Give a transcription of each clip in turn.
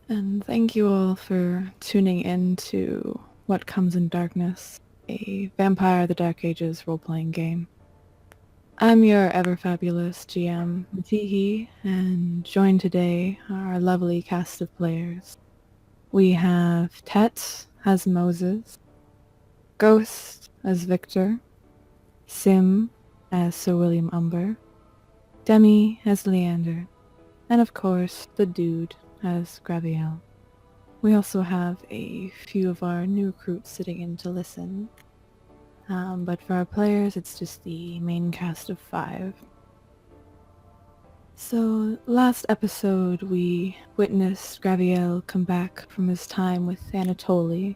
And thank you all for tuning in to What Comes in Darkness, a Vampire the Dark Ages role-playing game. I'm your ever-fabulous GM, Matihi, and joined today are our lovely cast of players. We have Tet as Moses, Ghost as Viktor, Sim as Sir William Umber, Demi as Leander, and of course, the Dude as Graviel. We also have a few of our new recruits sitting in to listen. But for our players, it's just the main cast of 5. So, last episode, we witnessed Graviel come back from his time with Anatoly.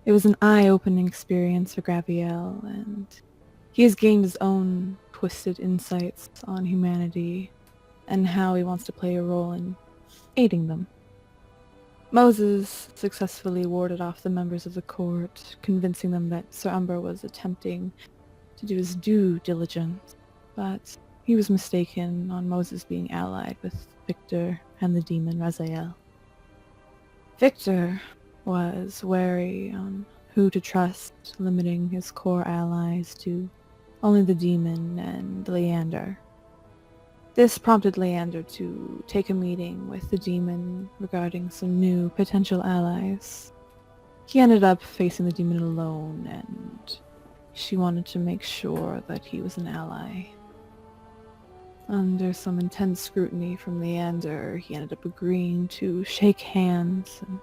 It was an eye-opening experience for Graviel, and he has gained his own twisted insights on humanity and how he wants to play a role in aiding them. Moses successfully warded off the members of the court, convincing them that Sir Umber was attempting to do his due diligence, but he was mistaken on Moses being allied with Viktor and the demon Raziel. Viktor was wary on who to trust, limiting his core allies to only the demon and Leander. This prompted Leander to take a meeting with the demon regarding some new potential allies. He ended up facing the demon alone, and she wanted to make sure that he was an ally. Under some intense scrutiny from Leander, he ended up agreeing to shake hands and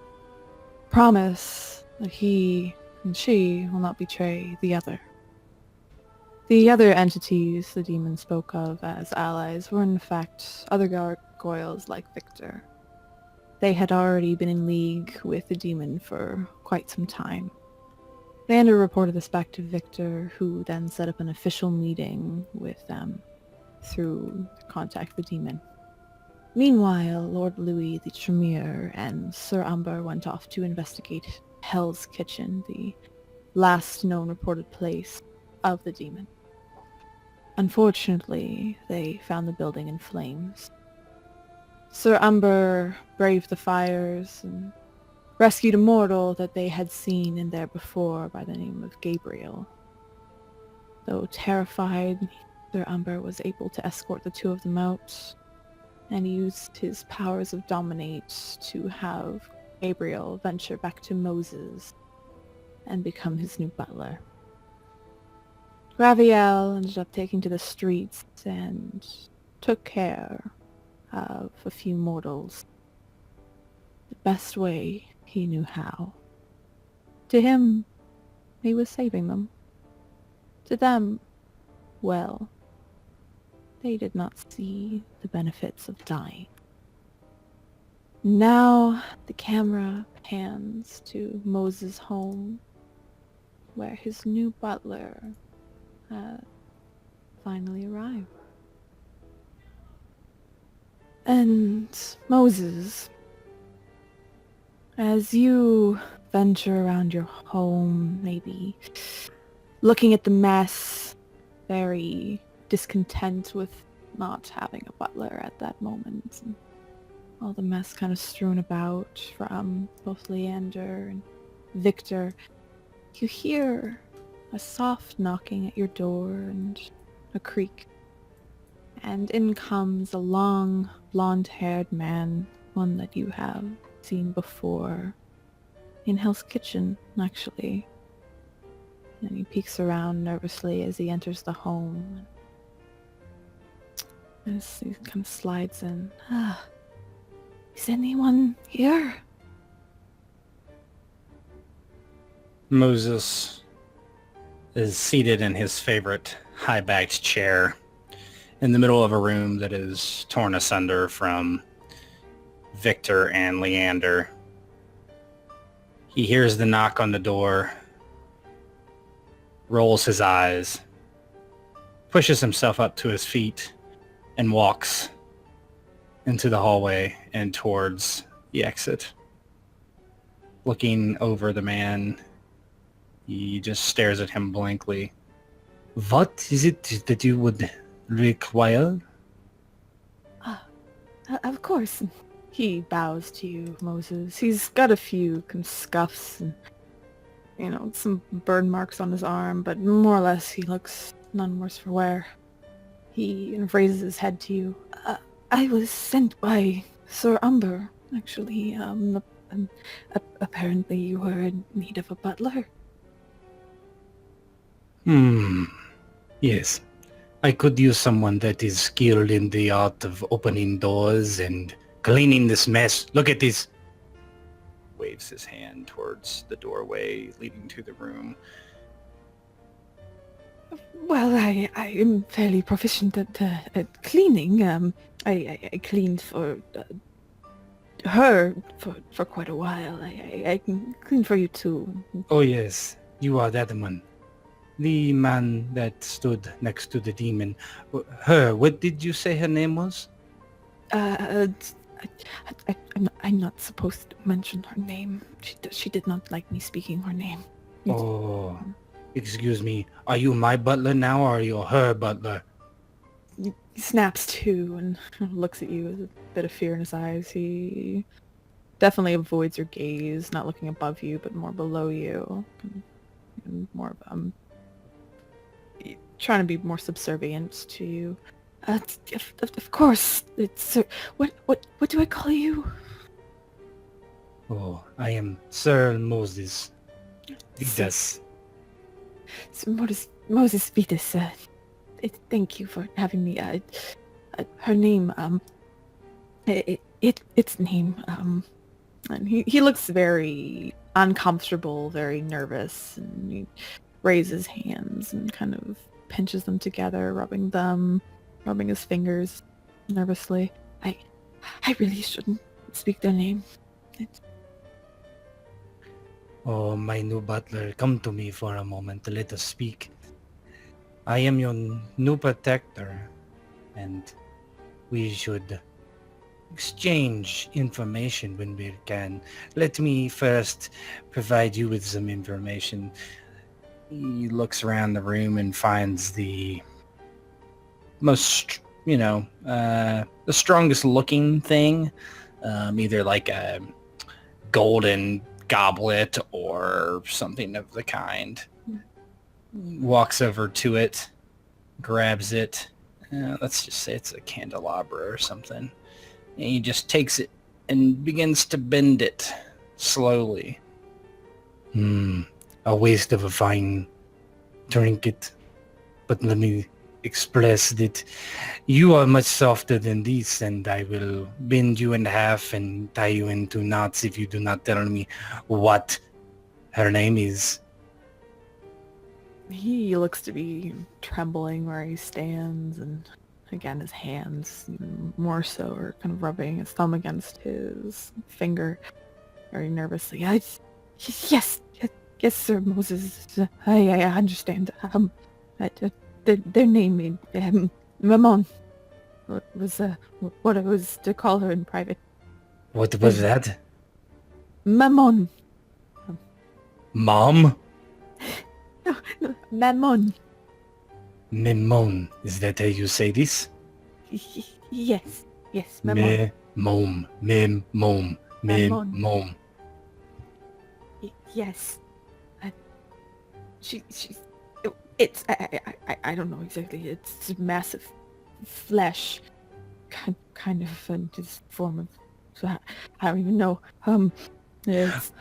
promise that he and she will not betray the other. The other entities the demon spoke of as allies were in fact other gargoyles like Viktor. They had already been in league with the demon for quite some time. Leander reported this back to Viktor, who then set up an official meeting with them through contact the demon. Meanwhile, Lord Louis the Tremere and Sir Umber went off to investigate Hell's Kitchen, the last known reported place of the demon. Unfortunately, they found the building in flames. Sir Umber braved the fires and rescued a mortal that they had seen in there before by the name of Gabriel. Though terrified, Sir Umber was able to escort the two of them out and used his powers of dominate to have Gabriel venture back to Moses and become his new butler. Graviel ended up taking to the streets and took care of a few mortals the best way he knew how. To him, he was saving them. To them, well, they did not see the benefits of dying. Now the camera pans to Moses' home, where his new butler finally arrived. And Moses, as you venture around your home, maybe looking at the mess, very discontent with not having a butler at that moment, and all the mess kind of strewn about from both Leander and Viktor, you hear a soft knocking at your door and a creak. And in comes a long, blonde-haired man, one that you have seen before in Hell's Kitchen, actually. And he peeks around nervously as he enters the home. As he kind of slides in. Is anyone here? Moses is seated in his favorite high-backed chair in the middle of a room that is torn asunder from Viktor and Leander. He hears the knock on the door, rolls his eyes, pushes himself up to his feet, and walks into the hallway and towards the exit. Looking over the man, he just stares at him blankly. What is it that you would require? Of course. He bows to you, Moses. He's got a few scuffs and, some burn marks on his arm, but more or less he looks none worse for wear. He raises his head to you. I was sent by Sir Umber, actually. Apparently you were in need of a butler. Yes. I could use someone that is skilled in the art of opening doors and cleaning this mess. Look at this. Waves his hand towards the doorway leading to the room. Well, I am fairly proficient at cleaning. I cleaned for her for quite a while. I can clean for you too. Oh yes, you are that man. The man that stood next to the demon. Her, what did you say her name was? I'm not supposed to mention her name. She did not like me speaking her name. Oh, excuse me. Are you my butler now, or are you her butler? He snaps to and looks at you with a bit of fear in his eyes. He definitely avoids your gaze, not looking above you, but more below you. And more of trying to be more subservient to you. Of course, it's what do I call you? Oh, I am Sir Moses. Vitas. So Moses Vitas. Thank you for having me. Her name, its name, and he looks very uncomfortable, very nervous, and he raises hands and kind of pinches them together, rubbing his fingers nervously. I really shouldn't speak their name. Oh, my new butler, come to me for a moment. Let us speak. I am your new protector, and we should exchange information when we can. Let me first provide you with some information. He looks around the room and finds the most, the strongest looking thing, either like a golden goblet or something of the kind. Walks over to it, grabs it. Let's just say it's a candelabra or something. And he just takes it and begins to bend it slowly. A waste of a fine trinket. But let me express that you are much softer than this, and I will bend you in half and tie you into knots if you do not tell me what her name is. He looks to be trembling where he stands, and again his hands even more so are kind of rubbing his thumb against his finger very nervously. Yes, Sir Moses. I understand. Their name, Mammon, was what I was to call her in private. What was that? Mammon. Mom? No, Mammon. Memon. Is that how you say this? Yes, Mammon. Mom. Yes. It's I don't know exactly. It's massive flesh, kind of in this form of. So I don't even know. It's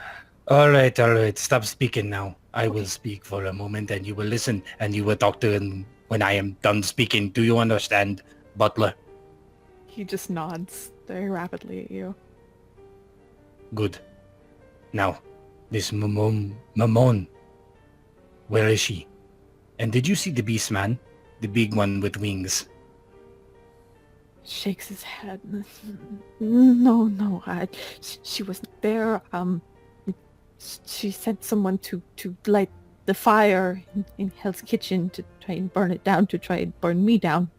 All right. Stop speaking now. I will speak for a moment, and you will listen, and you will talk to him when I am done speaking. Do you understand, butler? He just nods very rapidly at you. Good. Now, this Mammon, where is she? And did you see the beast man? The big one with wings? Shakes his head. No. She wasn't there. She sent someone to light the fire in Hell's Kitchen to try and burn it down, to try and burn me down.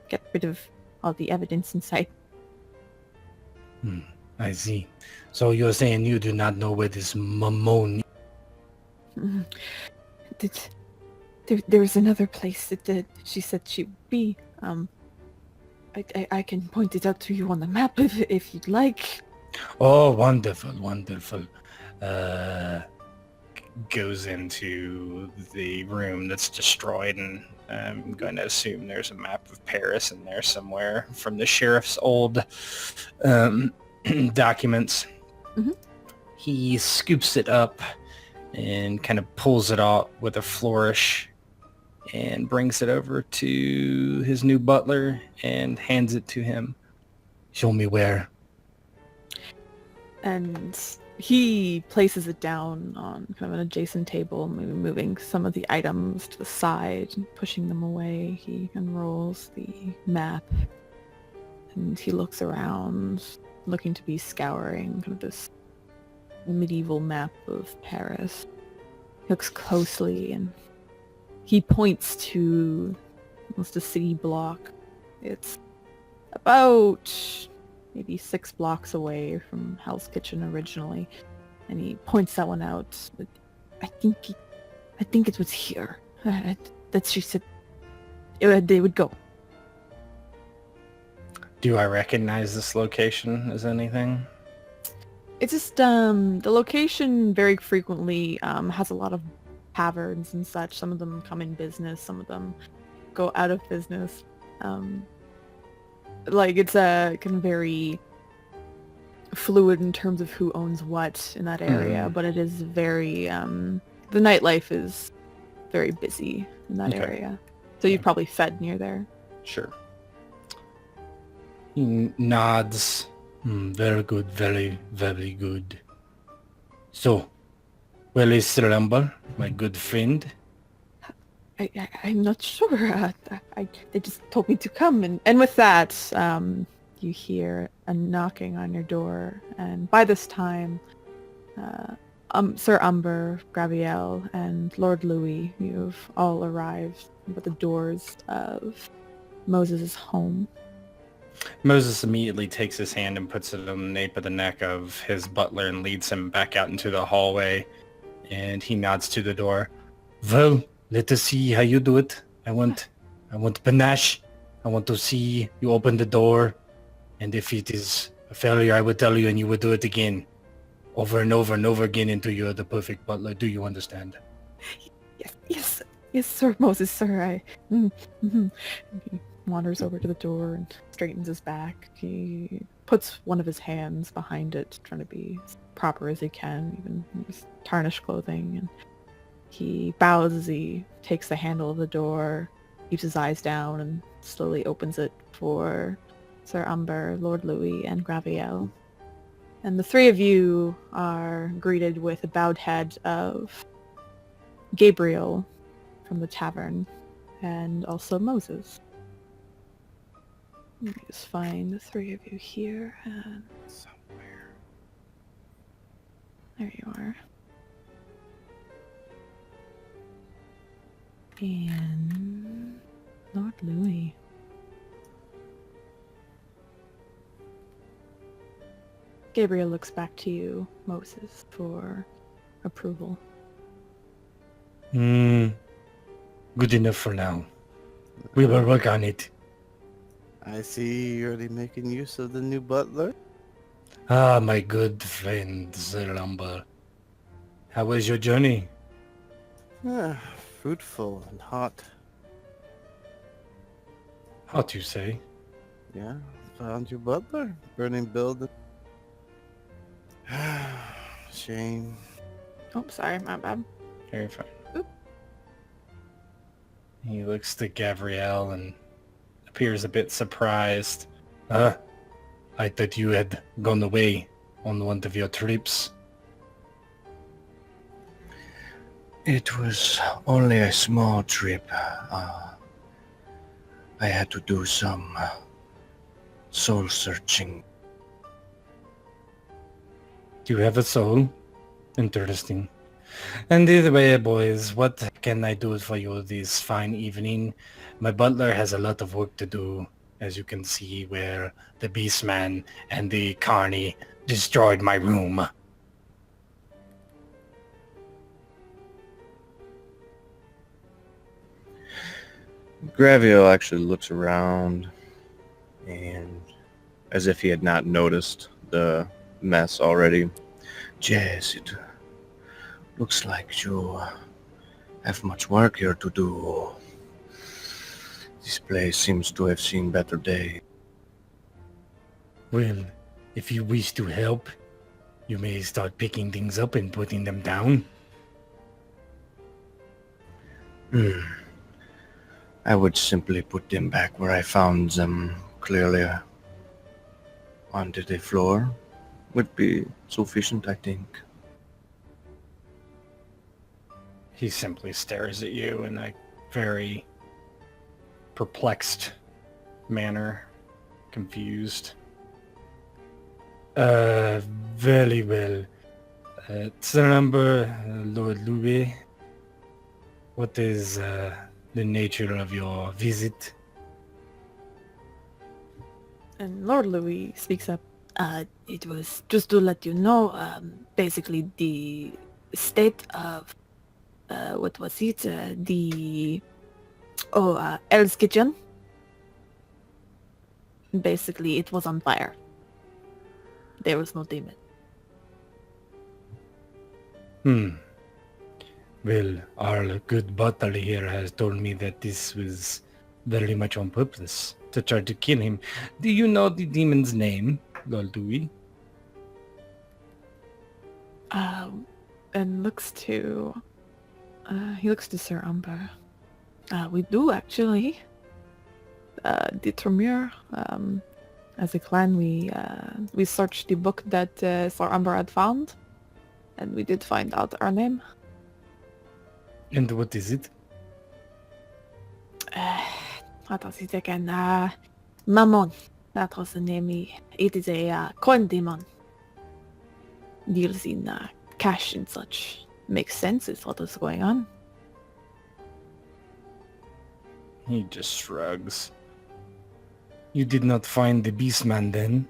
Get rid of all the evidence in sight. I see. So you're saying you do not know where this Mammon... There's another place that she said she'd be. I can point it out to you on the map if you'd like. Oh, wonderful, wonderful. Uh, Goes into the room that's destroyed, and I'm going to assume there's a map of Paris in there somewhere from the sheriff's old documents. Mhm. He scoops it up and kind of pulls it out with a flourish and brings it over to his new butler and hands it to him. Show me where. And he places it down on kind of an adjacent table, maybe moving some of the items to the side and pushing them away. He unrolls the map and he looks around, looking to be scouring kind of this medieval map of Paris. He looks closely and he points to almost a city block. It's about maybe 6 blocks away from Hell's Kitchen originally, and he points that one out. I think it was here. That she said they would go. Do I recognize this location as anything? It's just the location very frequently has a lot of taverns and such. Some of them come in business, some of them go out of business. Like it's a kind of very fluid in terms of who owns what in that area, but it is very the nightlife is very busy in that area. So you've probably fed near there. Sure. He nods. Very good, very, very good. So, where is Sir Lumber, my good friend? I'm not sure. They just told me to come, and with that, you hear a knocking on your door, and by this time, Sir Umber, Graviel, and Lord Louis, you've all arrived at the doors of Moses' home. Moses immediately takes his hand and puts it on the nape of the neck of his butler and leads him back out into the hallway, and he nods to the door. Well, let us see how you do it. I want panache. I want to see you open the door, and if it is a failure, I will tell you, and you will do it again, over and over and over again until you are the perfect butler. Do you understand? Yes, Sir Moses, sir. He wanders over to the door and straightens his back. He puts one of his hands behind it, trying to be as proper as he can, even in his tarnished clothing, and he bows as he takes the handle of the door, keeps his eyes down, and slowly opens it for Sir Umber, Lord Louis, and Graviel. And the three of you are greeted with a bowed head of Gabriel from the tavern, and also Moses. Let me just find the three of you here, and somewhere. There you are. And Lord Louis. Gabriel looks back to you, Moses, for approval. Good enough for now. We will work on it. I see you're already making use of the new butler. Ah, my good friend, Sir Lumber. How was your journey? Fruitful and hot. Hot, you say? Yeah, found your butler. Burning building. Shame. Oh, sorry, my bad. Very fine. Oop. He looks to Gabrielle and appears a bit surprised. I thought you had gone away on one of your trips. It was only a small trip. I had to do some soul searching. Do you have a soul? Interesting. And either way, boys, what can I do for you this fine evening? My butler has a lot of work to do, as you can see, where the Beastman and the Carney destroyed my room. Gravio actually looks around And as if he had not noticed the mess already. Yes, it looks like you have much work here to do. This place seems to have seen better days. Well, if you wish to help, you may start picking things up and putting them down. I would simply put them back where I found them, clearly onto the floor. Would be sufficient, I think. He simply stares at you in a very perplexed manner, confused. Very well. Sir Amber, Lord Louis, what is the nature of your visit? And Lord Louis speaks up. It was just to let you know, basically the state of, what was it? El's kitchen. Basically, it was on fire. There was no demon. Well, our good butler here has told me that this was very much on purpose to try to kill him. Do you know the demon's name, Lord Louis? And looks to, he looks to Sir Umber. We do actually. The Tremure, as a clan, we searched the book that Sir Umber had found, and we did find out our name. And what is it? What was it again? Mammon. That was the name. It is a coin demon. Deals in cash and such. Makes sense with what was going on. He just shrugs. You did not find the beastman then?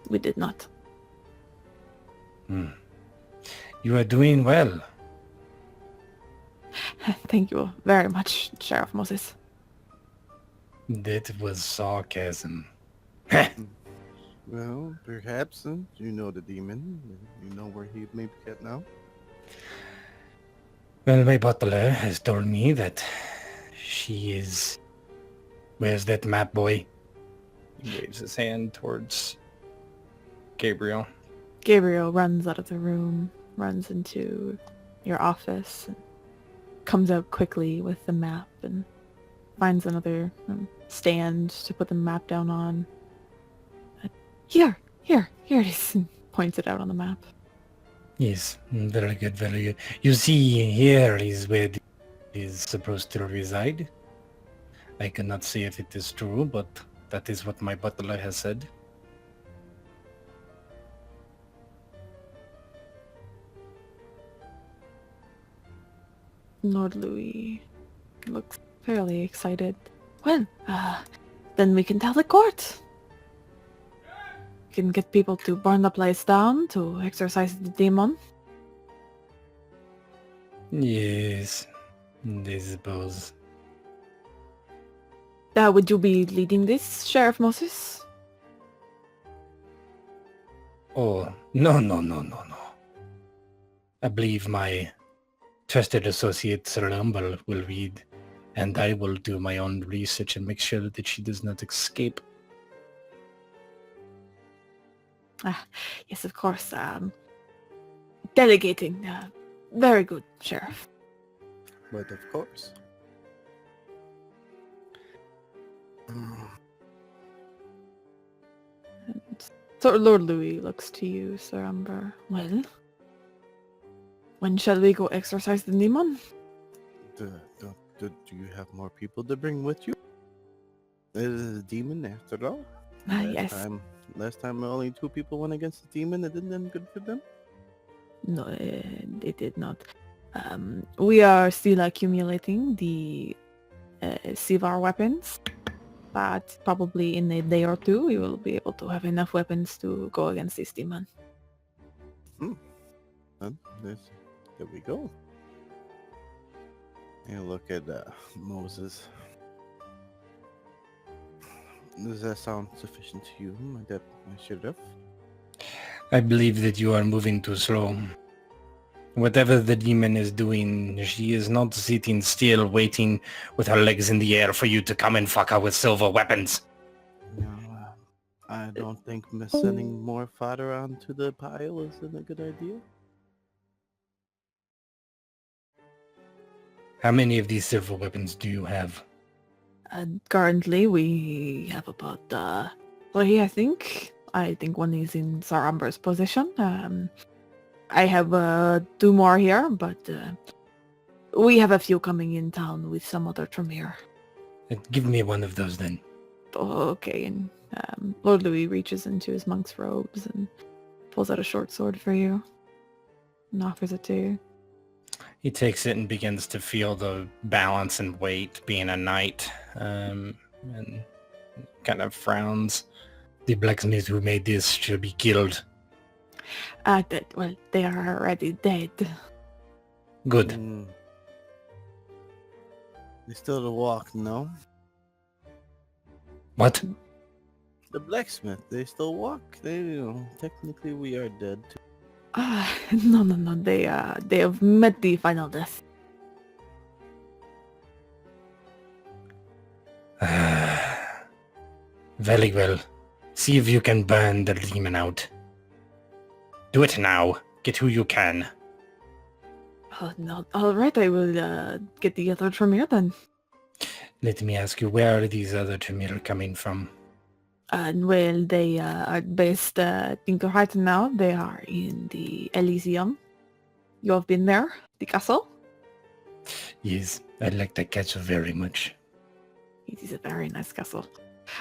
We did not. You are doing well. Thank you very much, Sheriff Moses. That was sarcasm. Well, perhaps since you know the demon, you know where he may be at now. Well, my butler has told me that she is... Where's that map, boy? He waves his hand towards Gabriel. Gabriel runs out of the room, runs into your office, and comes out quickly with the map and finds another stand to put the map down on. Here it is, and points it out on the map. Yes, very good, very good. You see, here is where it is supposed to reside. I cannot say if it is true, but that is what my butler has said. Lord Louis looks fairly excited. Well, then we can tell the court. We can get people to burn the place down to exorcise the demon. Yes, I suppose. Would you be leading this, Sheriff Moses? Oh, no. I believe my trusted associate, Sir Humble, will read, and I will do my own research and make sure that she does not escape. Yes, of course. Delegating. Very good, Sheriff. But of course. So Lord Louis looks to you, Sir Umber. Well, when shall we go exorcise the demon? Do you have more people to bring with you? It is a demon after all. Yes. Last time only 2 people went against the demon. It didn't end good for them. No, it did not. We are still accumulating the Sivar weapons, but probably in a day or 2 we will be able to have enough weapons to go against this demon. There we go. And look at Moses. Does that sound sufficient to you, my sheriff? I believe that you are moving too slow. Whatever the demon is doing, she is not sitting still waiting with her legs in the air for you to come and fuck her with silver weapons. No, I don't think sending more fodder onto the pile isn't a good idea. How many of these silver weapons do you have? Currently, we have about 3, I think. I think one is in Saramber's possession. I have 2 more here, but we have a few coming in town with some other Tremere. Give me one of those then. Okay, and Lord Louis reaches into his monk's robes and pulls out a short sword for you and offers it to you. He takes it and begins to feel the balance and weight being a knight, and kind of frowns. The blacksmith who made this should be killed. Well, they are already dead. Good. They still walk, no? What? The blacksmith, they still walk. Technically we are dead too. No. They have met the final death. Very well. See if you can burn the demon out. Do it now. Get who you can. Oh, no. All right, I will get the other Tremere then. Let me ask you, where are these other Tremere coming from? Well, they are based, I think right now they are in the Elysium. You have been there, the castle? Yes, I like that castle very much. It is a very nice castle.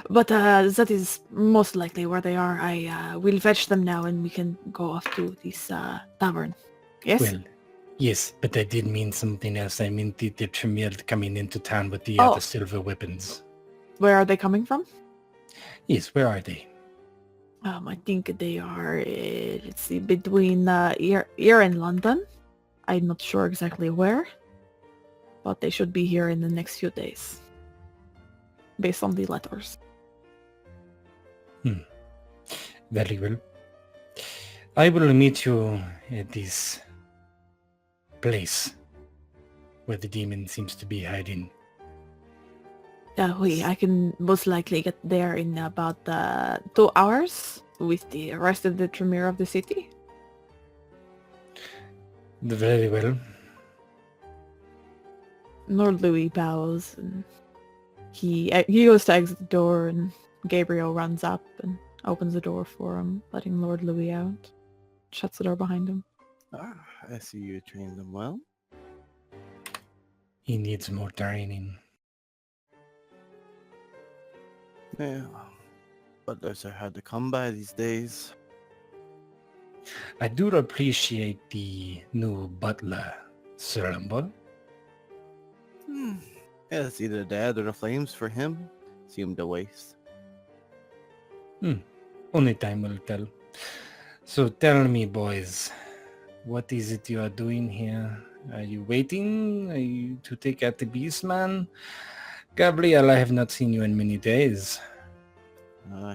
But that is most likely where they are. I will fetch them now and we can go off to this tavern. Yes? Well, yes, but I did mean something else. I mean the Tremere coming into town with the other silver weapons. Where are they coming from? Yes, where are they? I think they are, let's see, between here and London. I'm not sure exactly where, but they should be here in the next few days, based on the letters. Very well. I will meet you at this place where the demon seems to be hiding. I can most likely get there in about 2 hours with the rest of the Tremere of the city. Very well. Lord Louis bows and he goes to exit the door and Gabriel runs up and opens the door for him, letting Lord Louis out. Shuts the door behind him. I see you trained them well. He needs more training. Yeah, butlers are hard to come by these days. I do appreciate the new butler, Sir Lumble. Yeah, it's either that or the flames for him. Seemed to waste. Only time will tell. So tell me, boys, what is it you are doing here? Are you waiting to take out the beastman? Gabriel, I have not seen you in many days.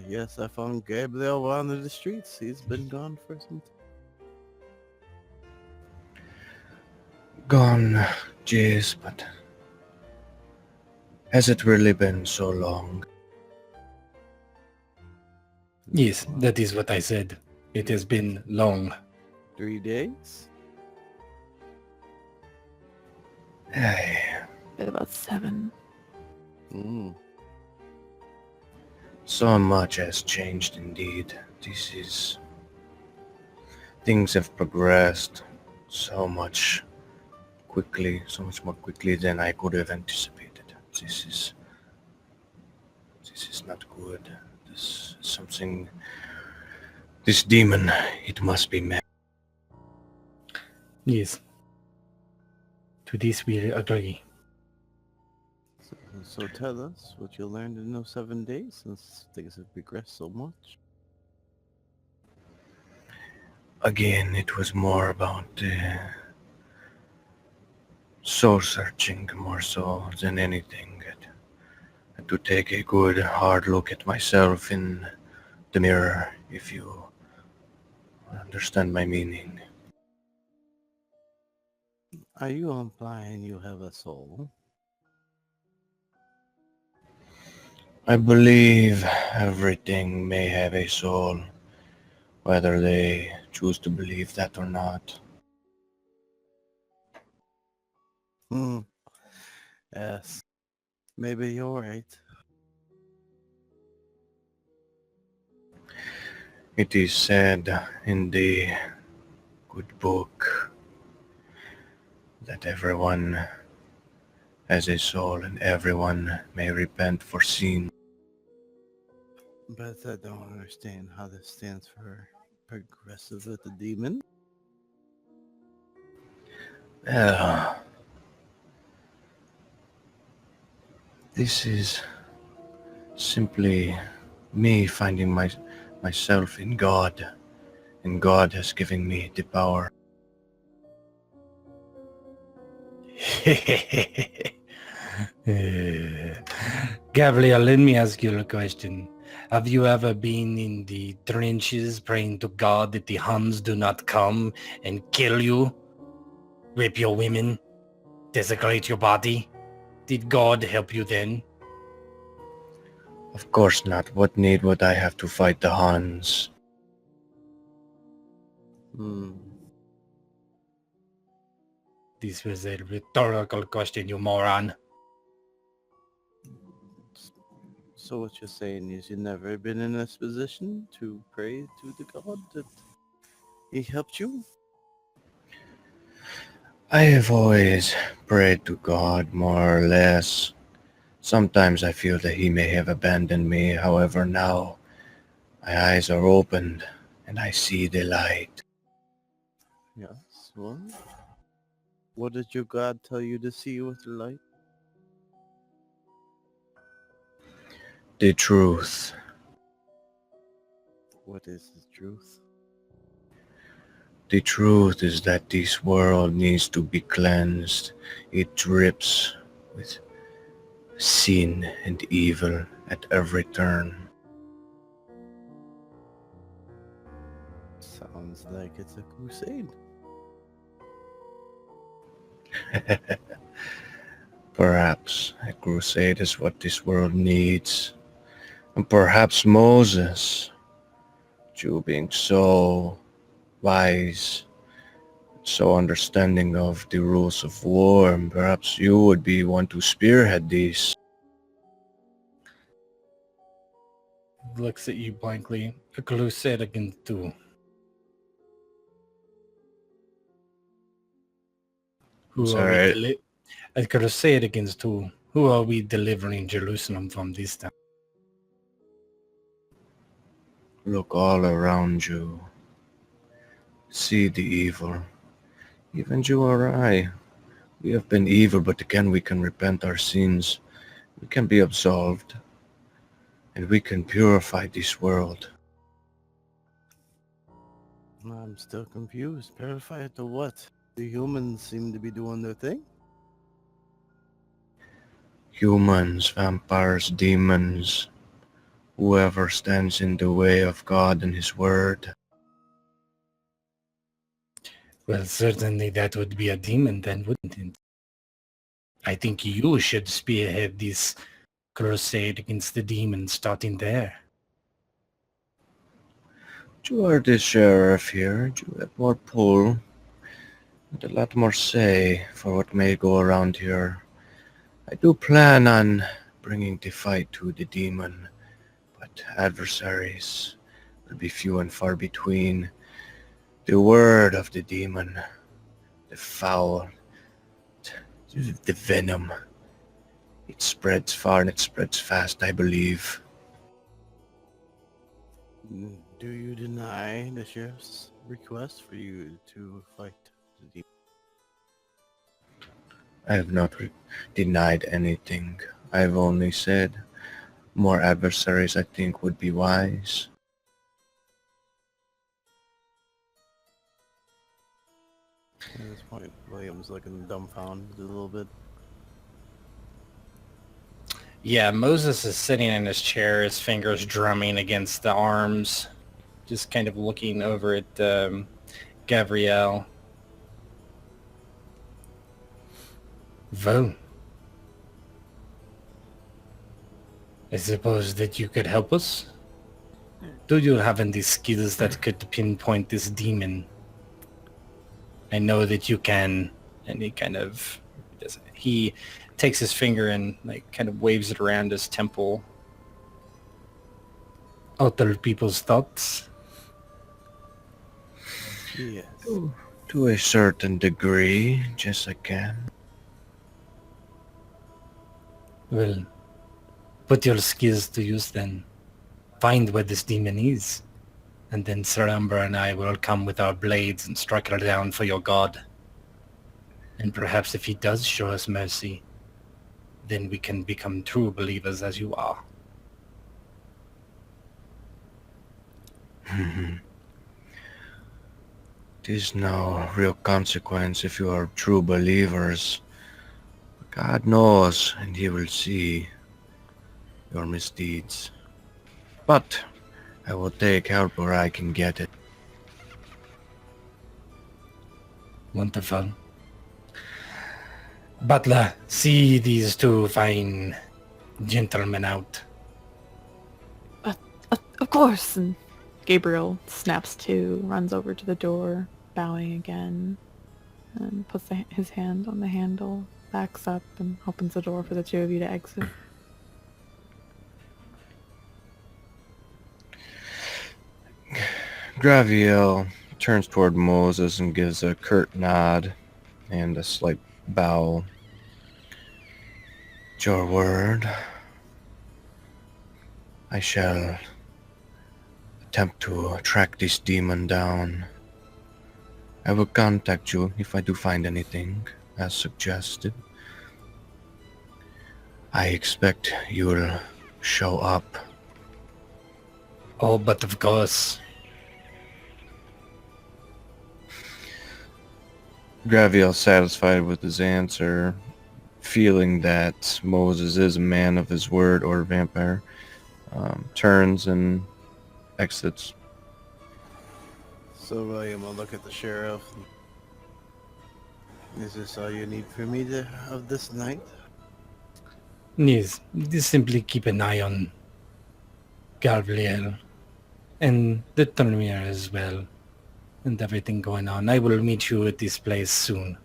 Yes, I found Gabriel wandering the streets. He's been gone for some time. Gone, jeez, but has it really been so long? Yes, that is what I said. It has been long. 3 days? Aye. About 7. So much has changed indeed. Things have progressed so much more quickly than I could have anticipated. This is not good. This demon, it must be met. Yes. To this we agree. So tell us what you learned in those 7 days, since things have progressed so much. Again, it was more about soul searching more so than anything. to take a good hard look at myself in the mirror, if you understand my meaning. Are you implying you have a soul? I believe everything may have a soul, whether they choose to believe that or not. Hmm. Yes. Maybe you're right. It is said in the good book that everyone has a soul and everyone may repent for sin. But I don't understand how this stands for progressive with the demon. Well, this is simply me finding myself in God, and God has given me the power. Gabriel, let me ask you a question. Have you ever been in the trenches praying to God that the Huns do not come and kill you, rape your women, desecrate your body? Did God help you then? Of course not. What need would I have to fight the Huns? Hmm. This was a rhetorical question, you moron. So what you're saying is you've never been in this position to pray to the God that he helped you? I have always prayed to God, more or less. Sometimes I feel that he may have abandoned me. However, now my eyes are opened and I see the light. Yes. Well, what did your God tell you to see with the light? The truth. What is the truth? The truth is that this world needs to be cleansed. It drips with sin and evil at every turn. Sounds like it's a crusade. Perhaps a crusade is what this world needs. And perhaps Moses, you being so wise, so understanding of the rules of war, and perhaps you would be one to spearhead these. Looks at you blankly. A crusade against two. I'm Who are we sorry, a crusade against who? Who are we delivering Jerusalem from this time? look all around you. See the evil. Even you or I, we have been evil, but again we can repent our sins. We can be absolved, and we can purify this world. I'm still confused. Purify it to what? The humans seem to be doing their thing. Humans, vampires, demons, whoever stands in the way of God and His Word. Well, certainly that would be a demon then, wouldn't it? I think you should spearhead this crusade against the demons starting there. You are the sheriff here. You have more pull and a lot more say for what may go around here. I do plan on bringing the fight to the demon, but adversaries will be few and far between. The word of the demon, the foul, the venom, it spreads far and it spreads fast, I believe. Do you deny the sheriff's request for you to fight the demon? I have not denied anything. I've only said more adversaries I think would be wise. At this point, William's looking dumbfounded a little bit. Yeah, Moses is sitting in his chair, his fingers drumming against the arms, just kind of looking over at Gabrielle. Well, I suppose that you could help us? Do you have any skills that could pinpoint this demon? I know that you can. And he takes his finger and like kind of waves it around his temple. Alter people's thoughts? Yes. To a certain degree, yes I can. Well, put your skills to use then. Find where this demon is. And then Sir Amber and I will come with our blades and strike her down for your god. And perhaps if he does show us mercy, then we can become true believers as you are. It is no real consequence if you are true believers. God knows, and he will see your misdeeds. But I will take help where I can get it. Wonderful. Butler, see these two fine gentlemen out. Of course. And Gabriel snaps to, runs over to the door, bowing again, and puts his hand on the handle, backs up, and opens the door for the two of you to exit. Graviel turns toward Moses and gives a curt nod and a slight bow. At your word, I shall attempt to track this demon down. I will contact you if I do find anything, as suggested. I expect you will show up. Oh, but of course. Graviel, satisfied with his answer, feeling that Moses is a man of his word or a vampire, turns and exits. So William will look at the sheriff. Is this all you need for me of this night? Yes, just simply keep an eye on Gabriel and the Turnier as well, and everything going on. I will meet you at this place soon.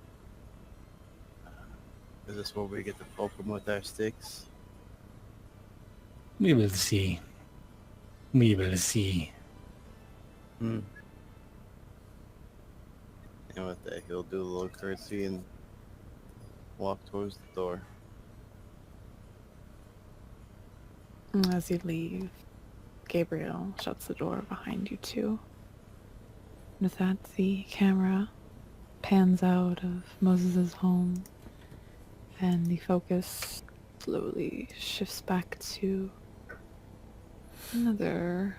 Is this where we get to poke him with our sticks? We will see. We will see. And with that, he'll do a little curtsy and walk towards the door. As you leave, Gabriel shuts the door behind you too. With that, the camera pans out of Moses' home, and the focus slowly shifts back to another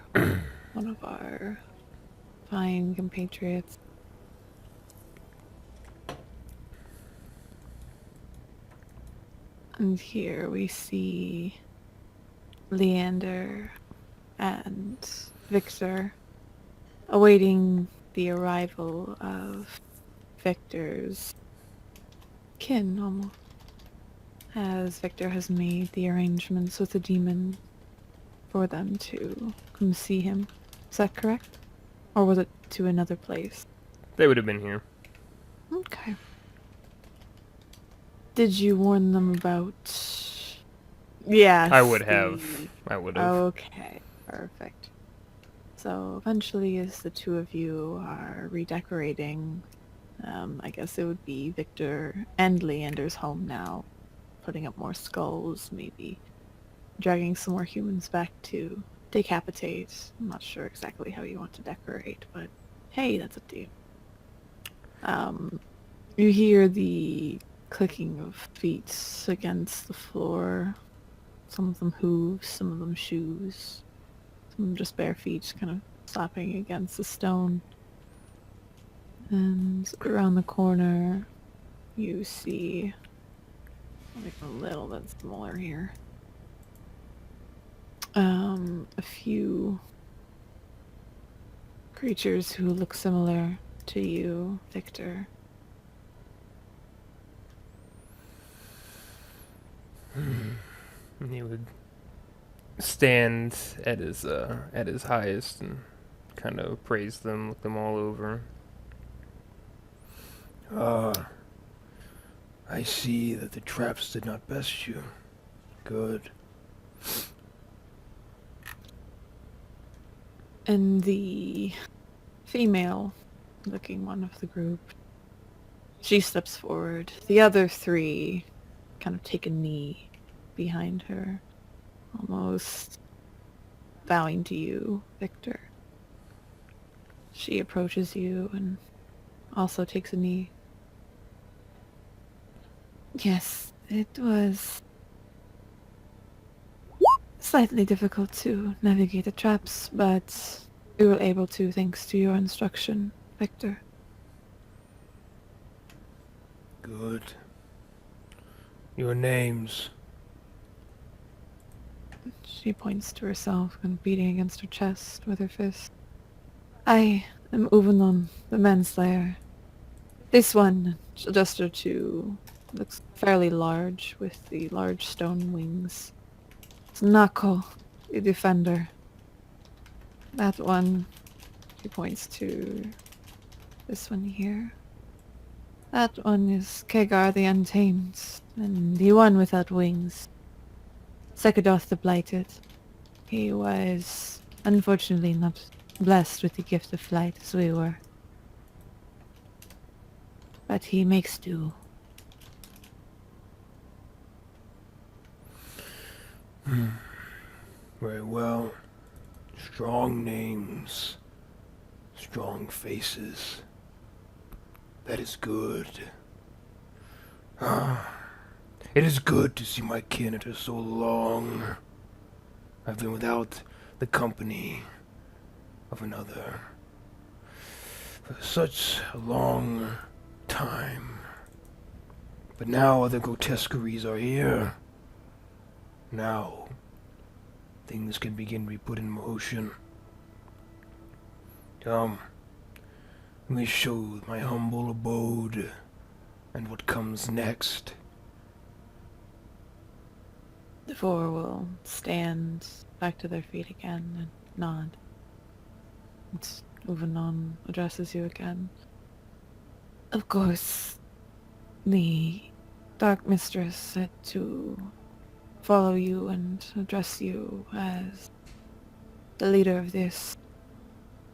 one of our fine compatriots. And here we see Leander and Viktor awaiting the arrival of Viktor's kin, almost, as Viktor has made the arrangements with the demon for them to come see him. Is that correct? Or was it to another place? They would have been here. Okay. Did you warn them about... Yes. I would have. I would have. Okay, perfect. So eventually, as the two of you are redecorating, I guess it would be Viktor and Leander's home now, putting up more skulls, maybe dragging some more humans back to decapitate. I'm not sure exactly how you want to decorate, but hey, that's up to you. You hear the clicking of feet against the floor. Some of them hooves, some of them shoes, some of them just bare feet kind of slapping against the stone. And around the corner, you see, I'll make it a little bit smaller here. a few creatures who look similar to you, Victor. And he would stand at his highest and kind of praise them, look them all over. I see that the traps did not best you. Good. And the female-looking one of the group, she steps forward. The other three kind of take a knee behind her, almost bowing to you, Victor. She approaches you and also takes a knee. Yes, it was slightly difficult to navigate the traps, but we were able to thanks to your instruction, Victor. Good. Your names. She points to herself and beating against her chest with her fist. I am Uvanon, the manslayer. This one, she'll gesture to, looks fairly large with the large stone wings. It's Nako, the defender. That one, she points to this one here. That one is Kegar the Untamed, and the one without wings. Sekadoth the Blighted. He was unfortunately not blessed with the gift of flight as we were. But he makes do. Very well. Strong names. Strong faces. That is good. It is good to see my kin after so long. I've been without the company of another for such a long time. But now other grotesqueries are here. Now, things can begin to be put in motion. Come, let me show my humble abode and what comes next. The four will stand back to their feet again and nod. And Uvanon addresses you again. Of course, the Dark Mistress said to follow you and address you as the leader of this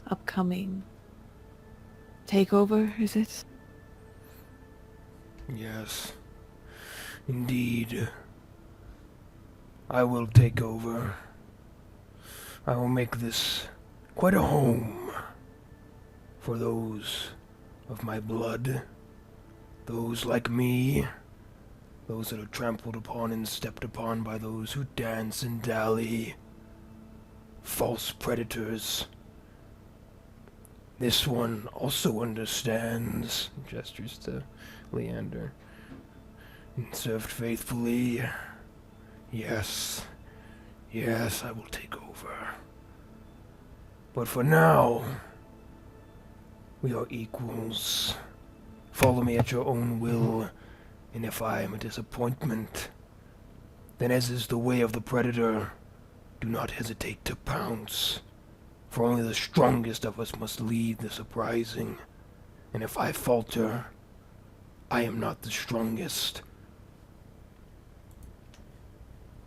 upcoming takeover, is it? Yes, indeed. I will take over. I will make this quite a home for those of my blood, those like me, those that are trampled upon and stepped upon by those who dance and dally, false predators. This one also understands, gestures to Leander, and served faithfully. Yes, yes, I will take over. But for now, we are equals. Follow me at your own will, and if I am a disappointment, then as is the way of the predator, do not hesitate to pounce. For only the strongest of us must lead the surprising, and if I falter, I am not the strongest.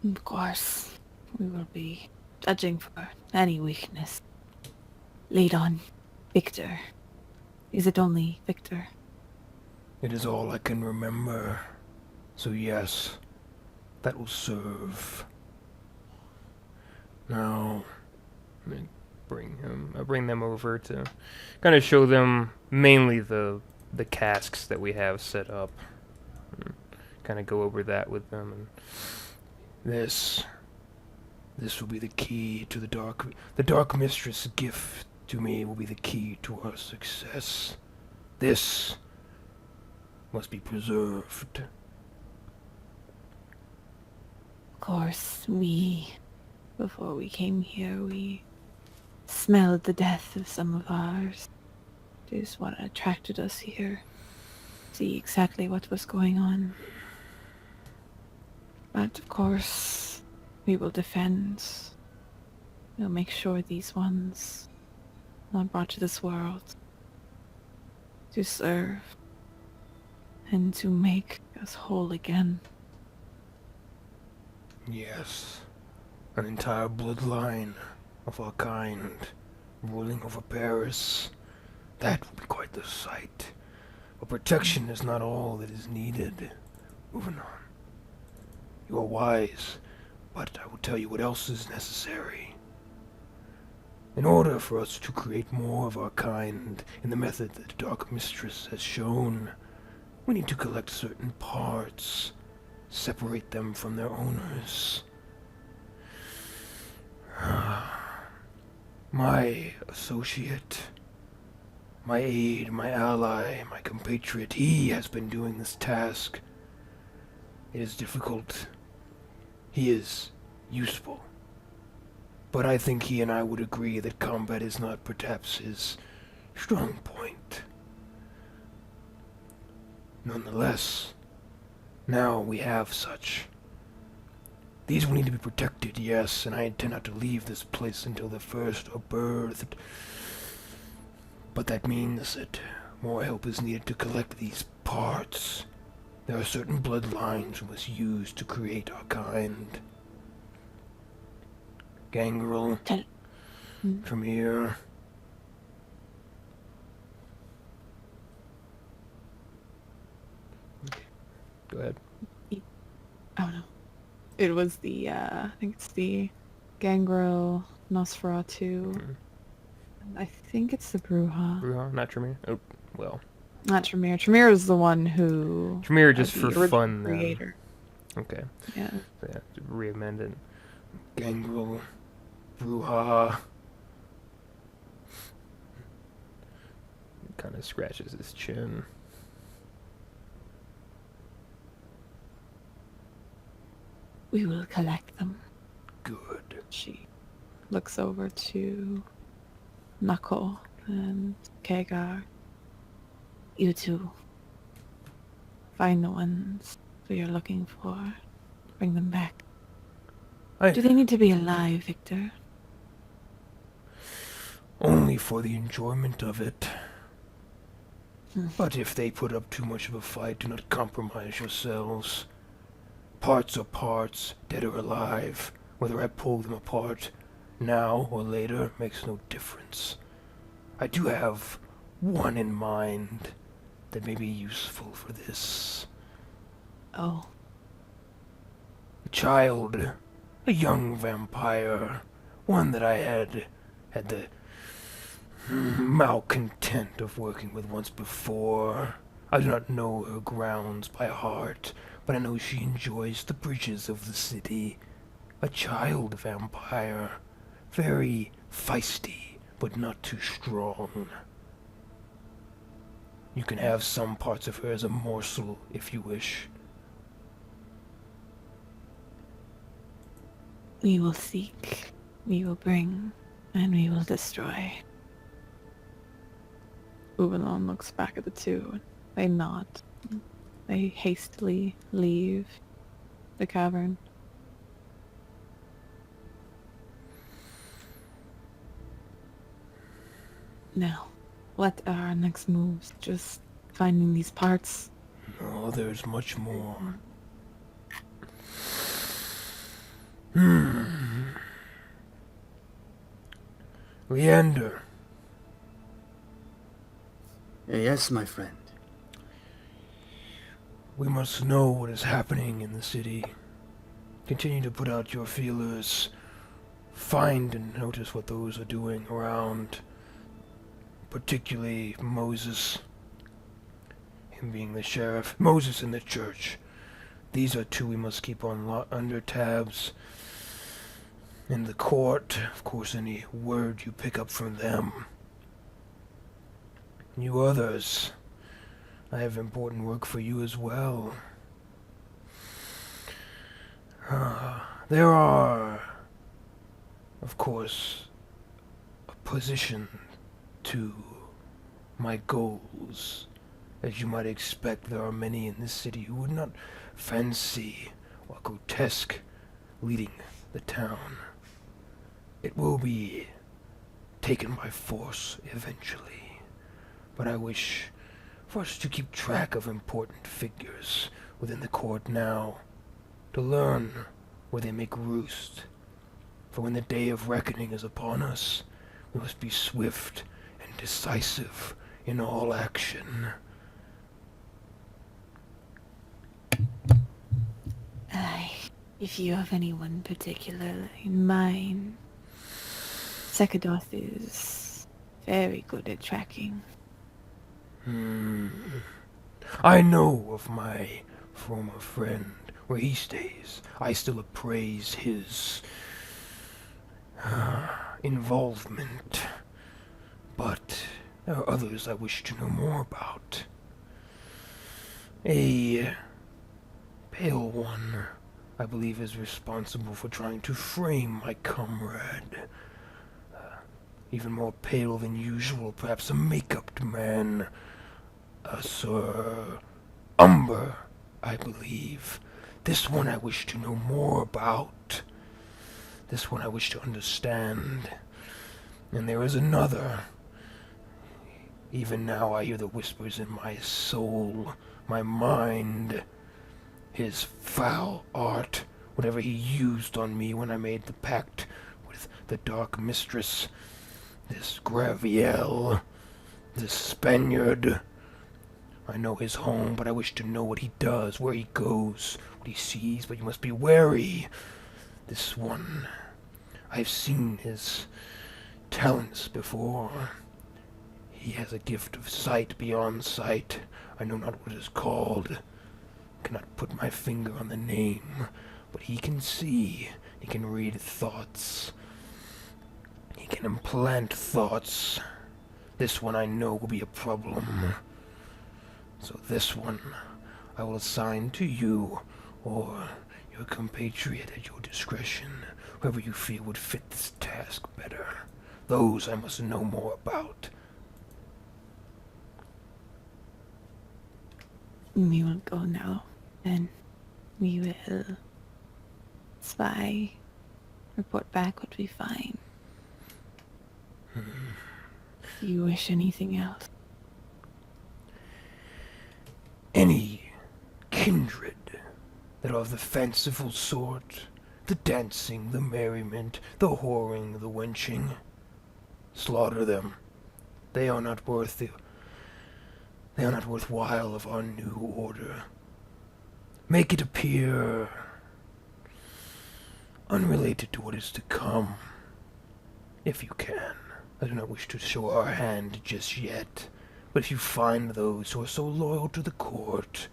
Of course, we will be judging for any weakness. Lead on, Victor. Is it only Victor? It is all I can remember, so yes, that will serve. Now, I bring them over to kind of show them mainly the casks that we have set up. Kind of go over that with them. And this will be the key to the Dark Mistress' gift to me will be the key to our success. This must be preserved. Of course, we Before we came here, we smelled the death of some of ours. It is what attracted us here. See exactly what was going on. But of course, we will defend. We'll make sure these ones are not brought to this world to serve and to make us whole again. Yes, an entire bloodline of our kind ruling over Paris. That would be quite the sight. But protection is not all that is needed. Moving on. You are wise, but I will tell you what else is necessary. In order for us to create more of our kind in the method that the Dark Mistress has shown, we need to collect certain parts, separate them from their owners. My associate, my aide, my ally, my compatriot, he has been doing this task. It is difficult. He is useful. But I think he and I would agree that combat is not perhaps his strong point. Nonetheless, now we have such. These will need to be protected, yes, and I intend not to leave this place until the first are birthed. But that means that more help is needed to collect these parts. There are certain bloodlines we must use to create our kind. Gangrel, Tremere. Go ahead. Oh no. It was the, I think it's the Gangrel, Nosferatu. I think it's the Bruja. Bruja, not Tremere. Oh, well. Not Tremere. Tremere is the one who... Tremere just the for original fun, then. creator. Okay. Yeah. So yeah, re-amend it. Gangrel, Bruja. Kind of scratches his chin. We will collect them. Good. She looks over to Knuckle and Kagar. You two. Find the ones that you're looking for. Bring them back. Do they need to be alive, Victor? Only for the enjoyment of it. But if they put up too much of a fight, do not compromise yourselves. Parts are parts, dead or alive. Whether I pull them apart now or later makes no difference. I do have one in mind that may be useful for this. Oh. A child, a young vampire, one that I had the malcontent of working with once before. I do not know her grounds by heart, but I know she enjoys the bridges of the city. A child vampire, very feisty, but not too strong. You can have some parts of her as a morsel if you wish. We will seek, we will bring, and we will destroy. Uvalon looks back at the two. They nod. They hastily leave the cavern. Now, what are our next moves? Just finding these parts? No, there's much more. Leander, Yes, my friend. we must know what is happening in the city. Continue to put out your feelers. Find and notice what those are doing around. Particularly Moses. Him being the sheriff. Moses and the church. These are two we must keep on under tabs. In the court, of course, any word you pick up from them. You others, I have important work for you as well. There are of course, positioned to my goals. As you might expect, there are many in this city who would not fancy or grotesque leading the town. It will be taken by force eventually, but I wish for us to keep track of important figures within the court now, to learn where they make roost. For when the day of reckoning is upon us, we must be swift and decisive in all action. If you have anyone particular in mind, Secadoth is very good at tracking. I know of my former friend where he stays. I still appraise his involvement, but there are others I wish to know more about. A pale one, I believe, is responsible for trying to frame my comrade. Even more pale than usual, perhaps a make-upped man. Sir Umber, I believe. This one I wish to know more about. This one I wish to understand. And there is another. Even now I hear the whispers in my soul, my mind. His foul art, whatever he used on me when I made the pact with the Dark Mistress. This Graviel, this Spaniard. I know his home, but I wish to know what he does, where he goes, what he sees, but you must be wary. This one, I've seen his talents before. He has a gift of sight beyond sight. I know not what it is called. Cannot put my finger on the name, but he can see. He can read thoughts. He can implant thoughts. This one I know will be a problem. So this one I will assign to you or your compatriot at your discretion, whoever you feel would fit this task better. Those I must know more about. We will go now, and we will spy, report back what we find. Do you wish anything else? Any kindred that are of the fanciful sort, the dancing, the merriment, the whoring, the wenching, slaughter them. They are not worthwhile of our new order. Make it appear unrelated to what is to come, if you can. I do not wish to show our hand just yet, but if you find those who are so loyal to the court,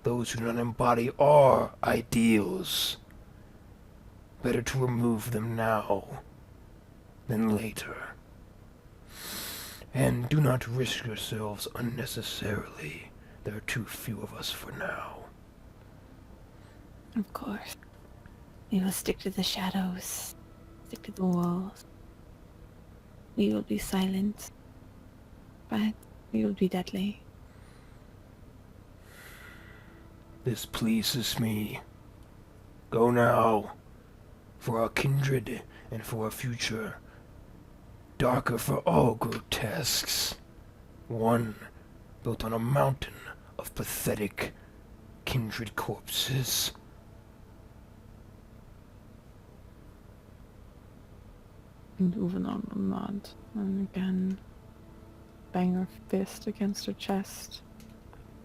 those who do not embody our ideals, better to remove them now than later. And do not risk yourselves unnecessarily. There are too few of us for now. Of course. We will stick to the shadows, stick to the walls. We will be silent, but we will be deadly. This pleases me. Go now, for our kindred and for our future. Darker for all grotesques. One built on a mountain of pathetic kindred corpses. And Uvanon will nod, and again bang her fist against her chest.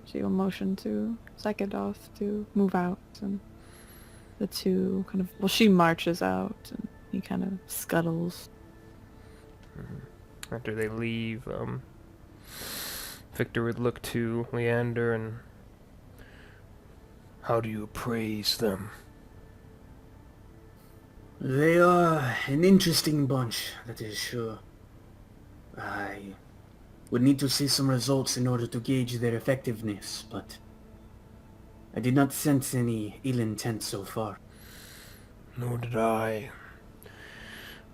She will motion to Secadoth to move out, and the two kind of, well, she marches out, and he kind of scuttles. After they leave, Victor would look to Leander and... How do you appraise them? They are an interesting bunch, that is sure. I would need to see some results in order to gauge their effectiveness, but I did not sense any ill intent so far. Nor did I.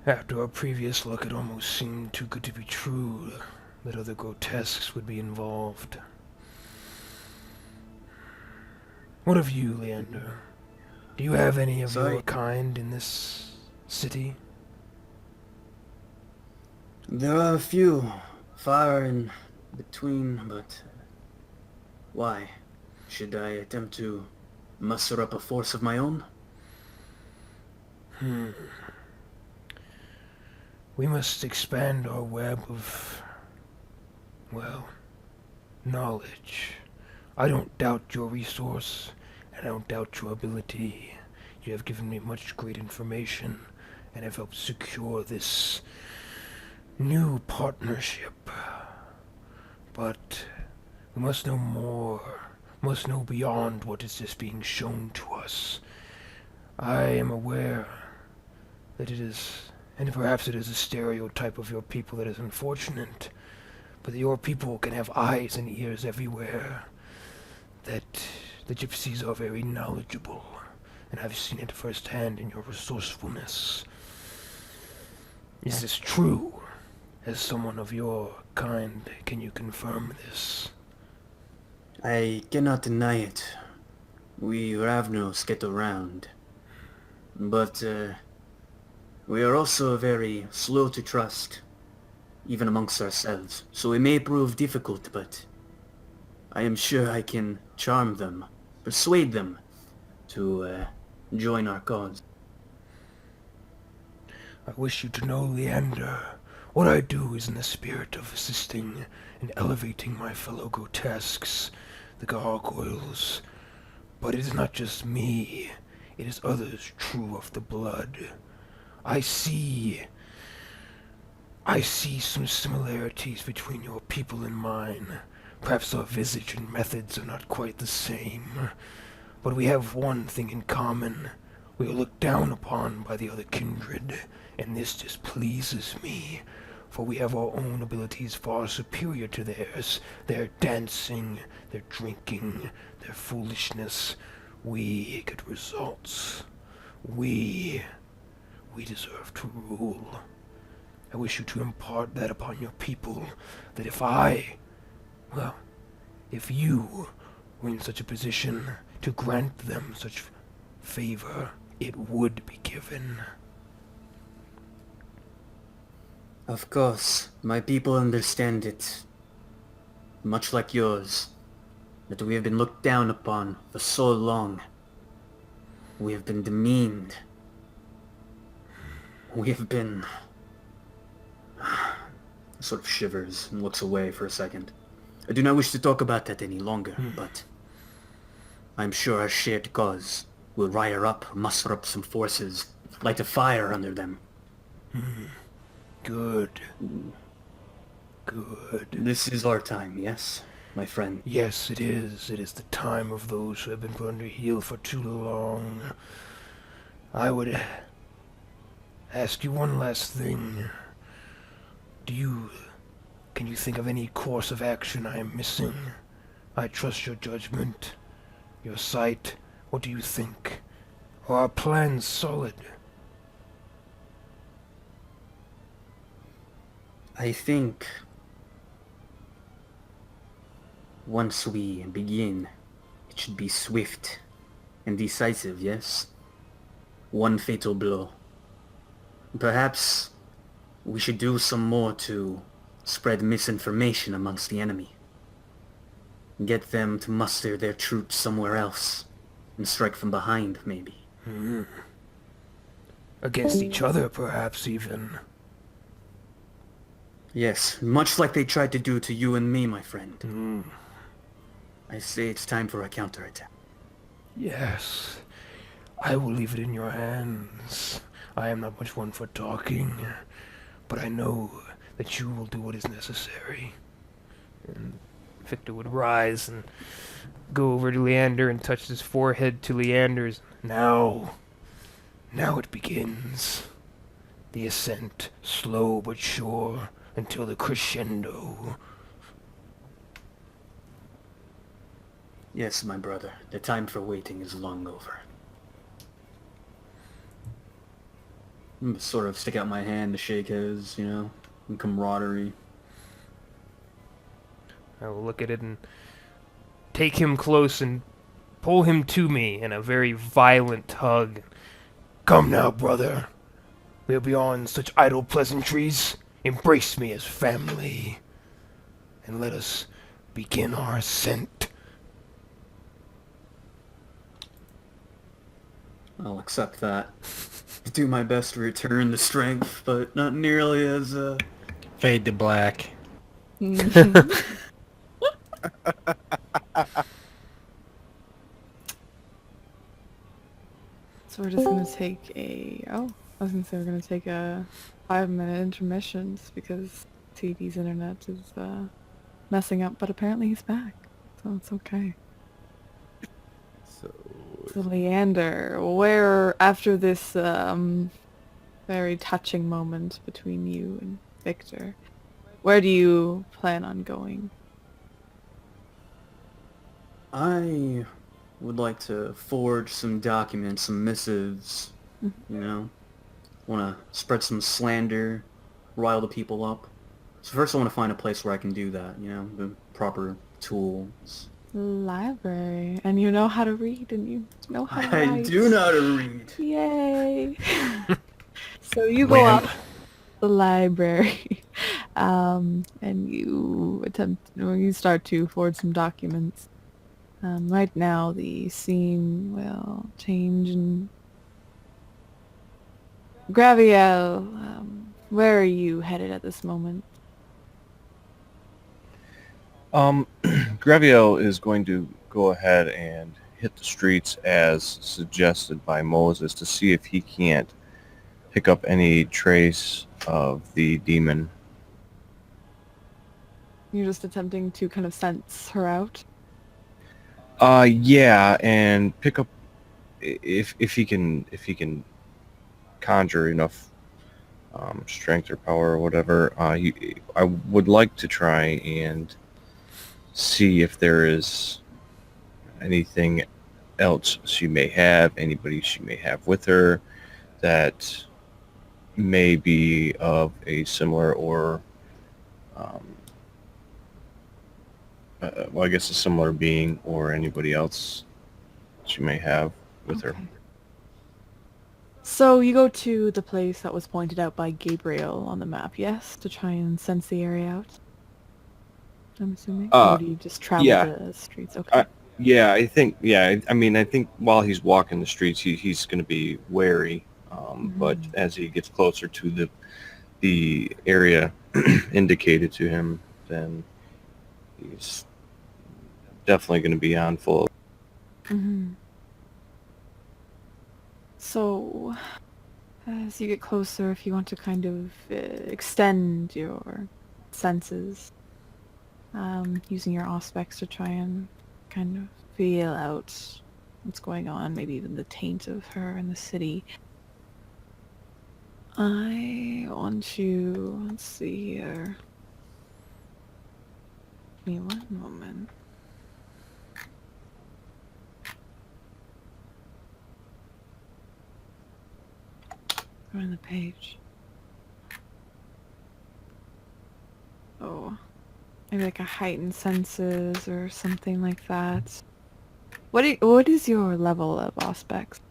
After our previous luck, it almost seemed too good to be true that other grotesques would be involved. What of you, Leander? Do you have any of Sorry? your kind in this city? There are a few, far in between, but why? Should I attempt to muster up a force of my own? We must expand our web of, well, knowledge. I don't doubt your resource, and I don't doubt your ability. You have given me much great information, and have helped secure this new partnership. But we must know more, must know beyond what is just being shown to us. I am aware that it is, and perhaps it is a stereotype of your people that is unfortunate, but that your people can have eyes and ears everywhere, that the gypsies are very knowledgeable, and I've seen it firsthand in your resourcefulness. Is this true? As someone of your kind, can you confirm this? I cannot deny it. We Ravnos get around. But, we are also very slow to trust, even amongst ourselves. So it may prove difficult, but I am sure I can charm them, persuade them to, join our cause. I wish you to know, Leander, what I do is in the spirit of assisting and elevating my fellow grotesques, the gargoyles. But it is not just me, it is others true of the blood. I see some similarities between your people and mine. Perhaps our visage and methods are not quite the same, but we have one thing in common. We are looked down upon by the other kindred, and this displeases me, for we have our own abilities far superior to theirs. Their dancing, their drinking, their foolishness. We get results. We deserve to rule. I wish you to impart that upon your people, that if you were in such a position to grant them such favor, it would be given. Of course, my people understand it, much like yours, that we have been looked down upon for so long. We have been demeaned. We have been... sort of shivers and looks away for a second. I do not wish to talk about that any longer, but I'm sure our shared cause will rile up, muster up some forces, light a fire under them. Good. Good. This is our time, yes, my friend? Yes, it is. It is the time of those who have been put under heel for too long. I would ask you one last thing. Can you think of any course of action I am missing? I trust your judgment, your sight. What do you think? Are our plans solid? I think once we begin, it should be swift and decisive, yes? One fatal blow. Perhaps we should do some more to spread misinformation amongst the enemy. Get them to muster their troops somewhere else and strike from behind, maybe. Against each other, perhaps, even. Yes, much like they tried to do to you and me, my friend. I say it's time for a counterattack. Yes. I will leave it in your hands. I am not much one for talking, but I know that you will do what is necessary. And Victor would rise and go over to Leander and touch his forehead to Leander's. Now it begins. The ascent, slow but sure, until the crescendo. Yes, my brother, the time for waiting is long over. I'm gonna sort of stick out my hand to shake his, and camaraderie. I will look at it and take him close and pull him to me in a very violent hug. Come now, brother. We're beyond such idle pleasantries. Embrace me as family, and let us begin our ascent. I'll accept that. Do my best to return the strength, but not nearly as, Fade to black. So we're just gonna take I was gonna say we're gonna take a 5-minute intermissions because TD's internet is messing up, but apparently he's back, so it's okay. So So Leander, where after this very touching moment between you and Victor, where do you plan on going? I would like to forge some documents, some missives, want to spread some slander, rile the people up. So first I want to find a place where I can do that, the proper tools. Library. And you know how to read and you know how to write. I do know how to read. Yay! So you go up the library, and you start to forge some documents. Right now the scene will change and Graviel, where are you headed at this moment? Graviel is going to go ahead and hit the streets as suggested by Moses to see if he can't pick up any trace of the demon. You're just attempting to kind of sense her out? Yeah, and pick up if he can conjure enough strength or power or whatever. I would like to try and see if there is anything else she may have, anybody she may have with her that may be of a similar or I guess a similar being or anybody else she may have with her. So you go to the place that was pointed out by Gabriel on the map, yes? To try and sense the area out? I'm assuming? Or do you just travel the streets? Okay. I think while he's walking the streets, he's going to be wary. But as he gets closer to the area indicated to him, then he's definitely going to be on full. So, as you get closer, if you want to kind of extend your senses, using your aspects to try and kind of feel out what's going on, maybe even the taint of her in the city. I want you, let's see here. Give me one moment. Go on the page. Oh. Maybe like a heightened senses or something like that. What is your level of aspects?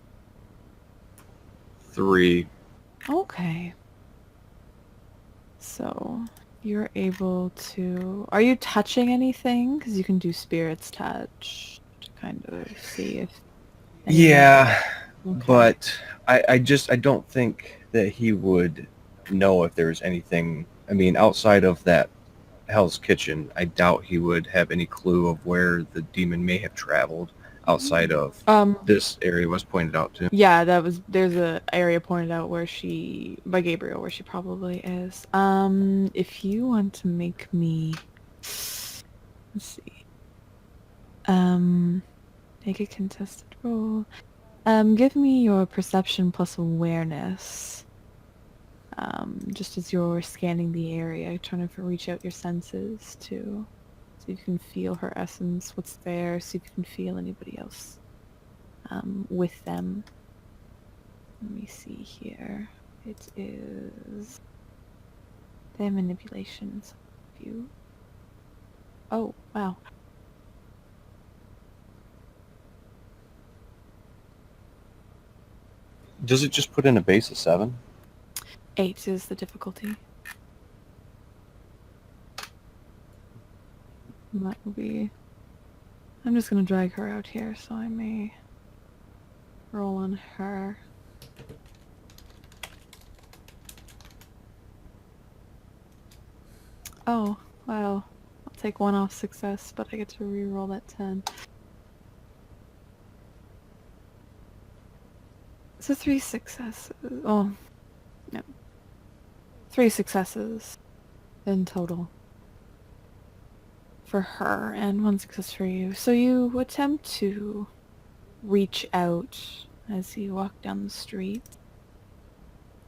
3. Okay. So, you're able to... Are you touching anything? Because you can do spirits touch to kind of see if... Yeah, okay. But I don't think that he would know if there's anything... I mean, outside of that Hell's Kitchen, I doubt he would have any clue of where the demon may have traveled outside of this area was pointed out to. Yeah, there's a area pointed out by Gabriel where she probably is. If you want to make me, let's see, make a contested roll. Give me your perception plus awareness. Just as you're scanning the area, trying to reach out your senses to, so you can feel her essence, what's there, so you can feel anybody else with them. Let me see here. It is their manipulations of you. Oh, wow. Does it just put in a base of 7? 8 is the difficulty. And that will be... I'm just gonna drag her out here so I may roll on her. Oh, wow. I'll take 1 off success, but I get to re-roll that 10. So 3 successes. Oh, no. 3 successes in total for her and 1 success for you. So you attempt to reach out as you walk down the street.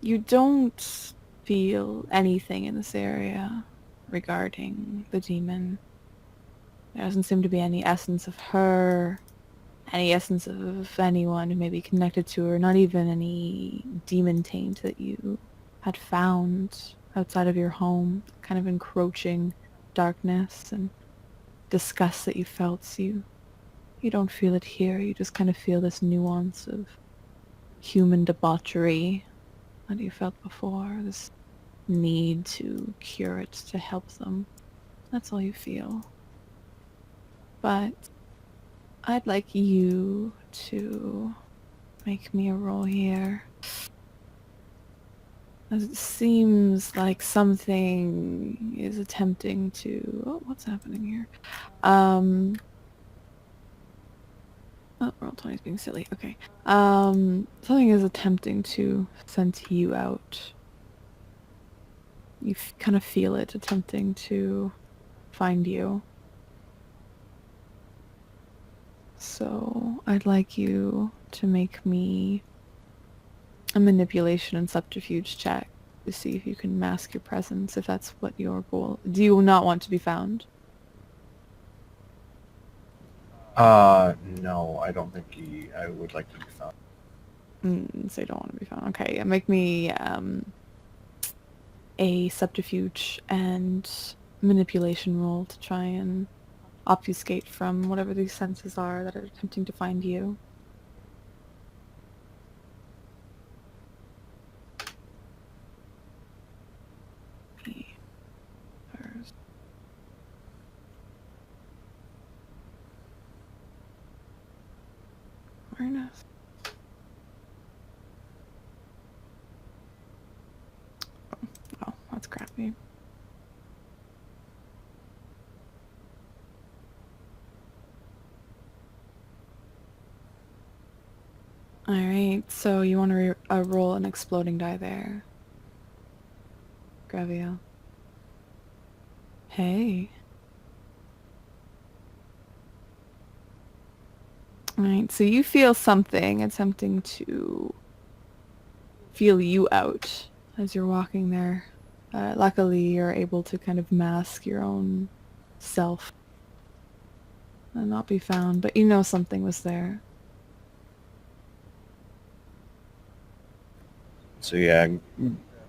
You don't feel anything in this area regarding the demon. There doesn't seem to be any essence of her, any essence of anyone who may be connected to her, not even any demon taint that you had found outside of your home, kind of encroaching darkness and disgust that you felt. You don't feel it here, you just kind of feel this nuance of human debauchery that you felt before, this need to cure it, to help them. That's all you feel. But I'd like you to make me a roll here. As it seems like something is attempting to... Oh, what's happening here? Oh, roll 20 is being silly. Okay. Something is attempting to send you out. You kind of feel it attempting to find you. So I'd like you to make me a manipulation and subterfuge check to see if you can mask your presence, if that's what your goal... Do you not want to be found? No, I don't think I would like to be found. So you don't want to be found. Okay, make me a subterfuge and manipulation roll to try and obfuscate from whatever these senses are that are attempting to find you. Awareness. Oh, that's crappy. Alright, so you want to roll an exploding die there. Graviel. Hey. Alright, so you feel something attempting to feel you out as you're walking there. Luckily, you're able to kind of mask your own self and not be found, but you know something was there. So yeah,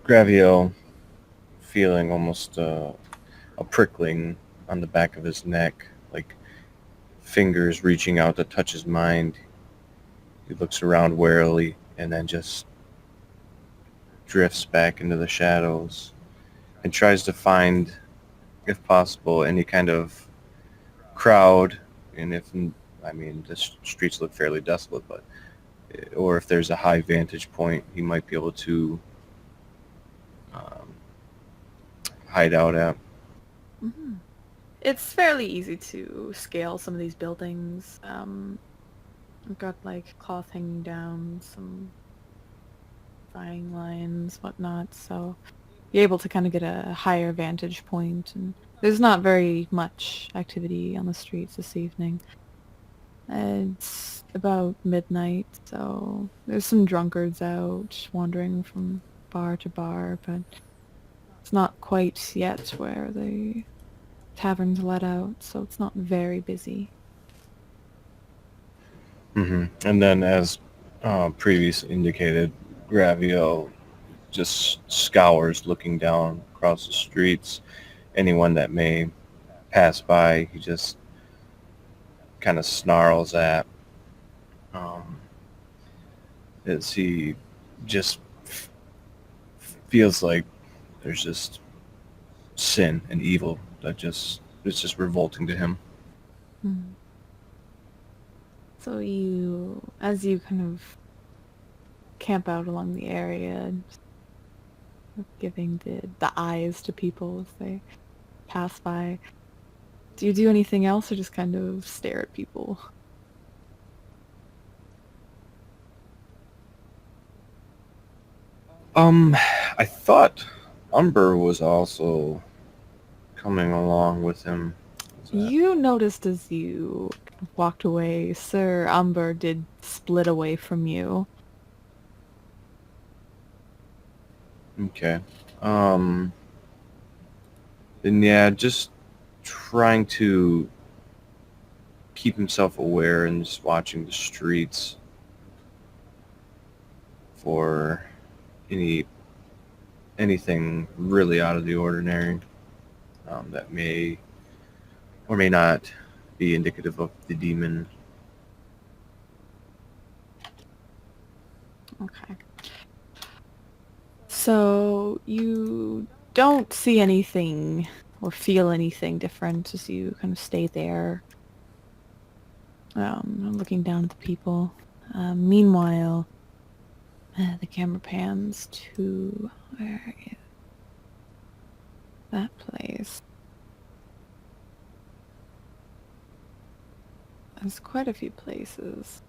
Graviel feeling almost a prickling on the back of his neck, like fingers reaching out to touch his mind. He looks around warily and then just drifts back into the shadows and tries to find, if possible, any kind of crowd. And the streets look fairly desolate, but or if there's a high vantage point, he might be able to hide out at. Mm-hmm. It's fairly easy to scale some of these buildings. We've got like cloth hanging down, some frying lines, whatnot, so you're able to kind of get a higher vantage point, and there's not very much activity on the streets this evening. It's about midnight, so there's some drunkards out wandering from bar to bar, but it's not quite yet where the tavern's let out, so it's not very busy. And then, as previously indicated, Graviel just scours looking down across the streets. Anyone that may pass by, he just kind of snarls at. As he just feels like there's just sin and evil that just it's just revolting to him. Hmm. So as you kind of camp out along the area, just giving the eyes to people as they pass by, do you do anything else or just kind of stare at people? I thought Umber was also coming along with him. Was that- You noticed as you walked away, Sir Umber did split away from you. Okay. And yeah, just trying to keep himself aware and just watching the streets for anything really out of the ordinary that may or may not be indicative of the demon. Okay. So you don't see anything or feel anything different as you kind of stay there, looking down at the people. Meanwhile, the camera pans to where is that place? There's quite a few places.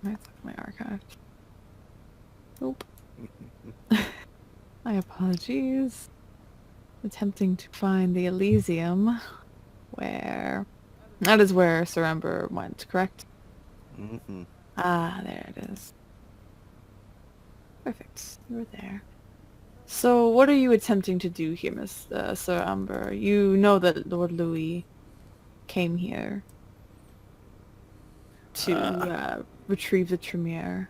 Where's my archive? Nope. My apologies. Attempting to find the Elysium, where... That is where Sir Ember went, correct? Mm-hmm. Ah, there it is. Perfect. You were there. So, what are you attempting to do here, Miss Sir Umber? You know that Lord Louis came here to retrieve the Tremere.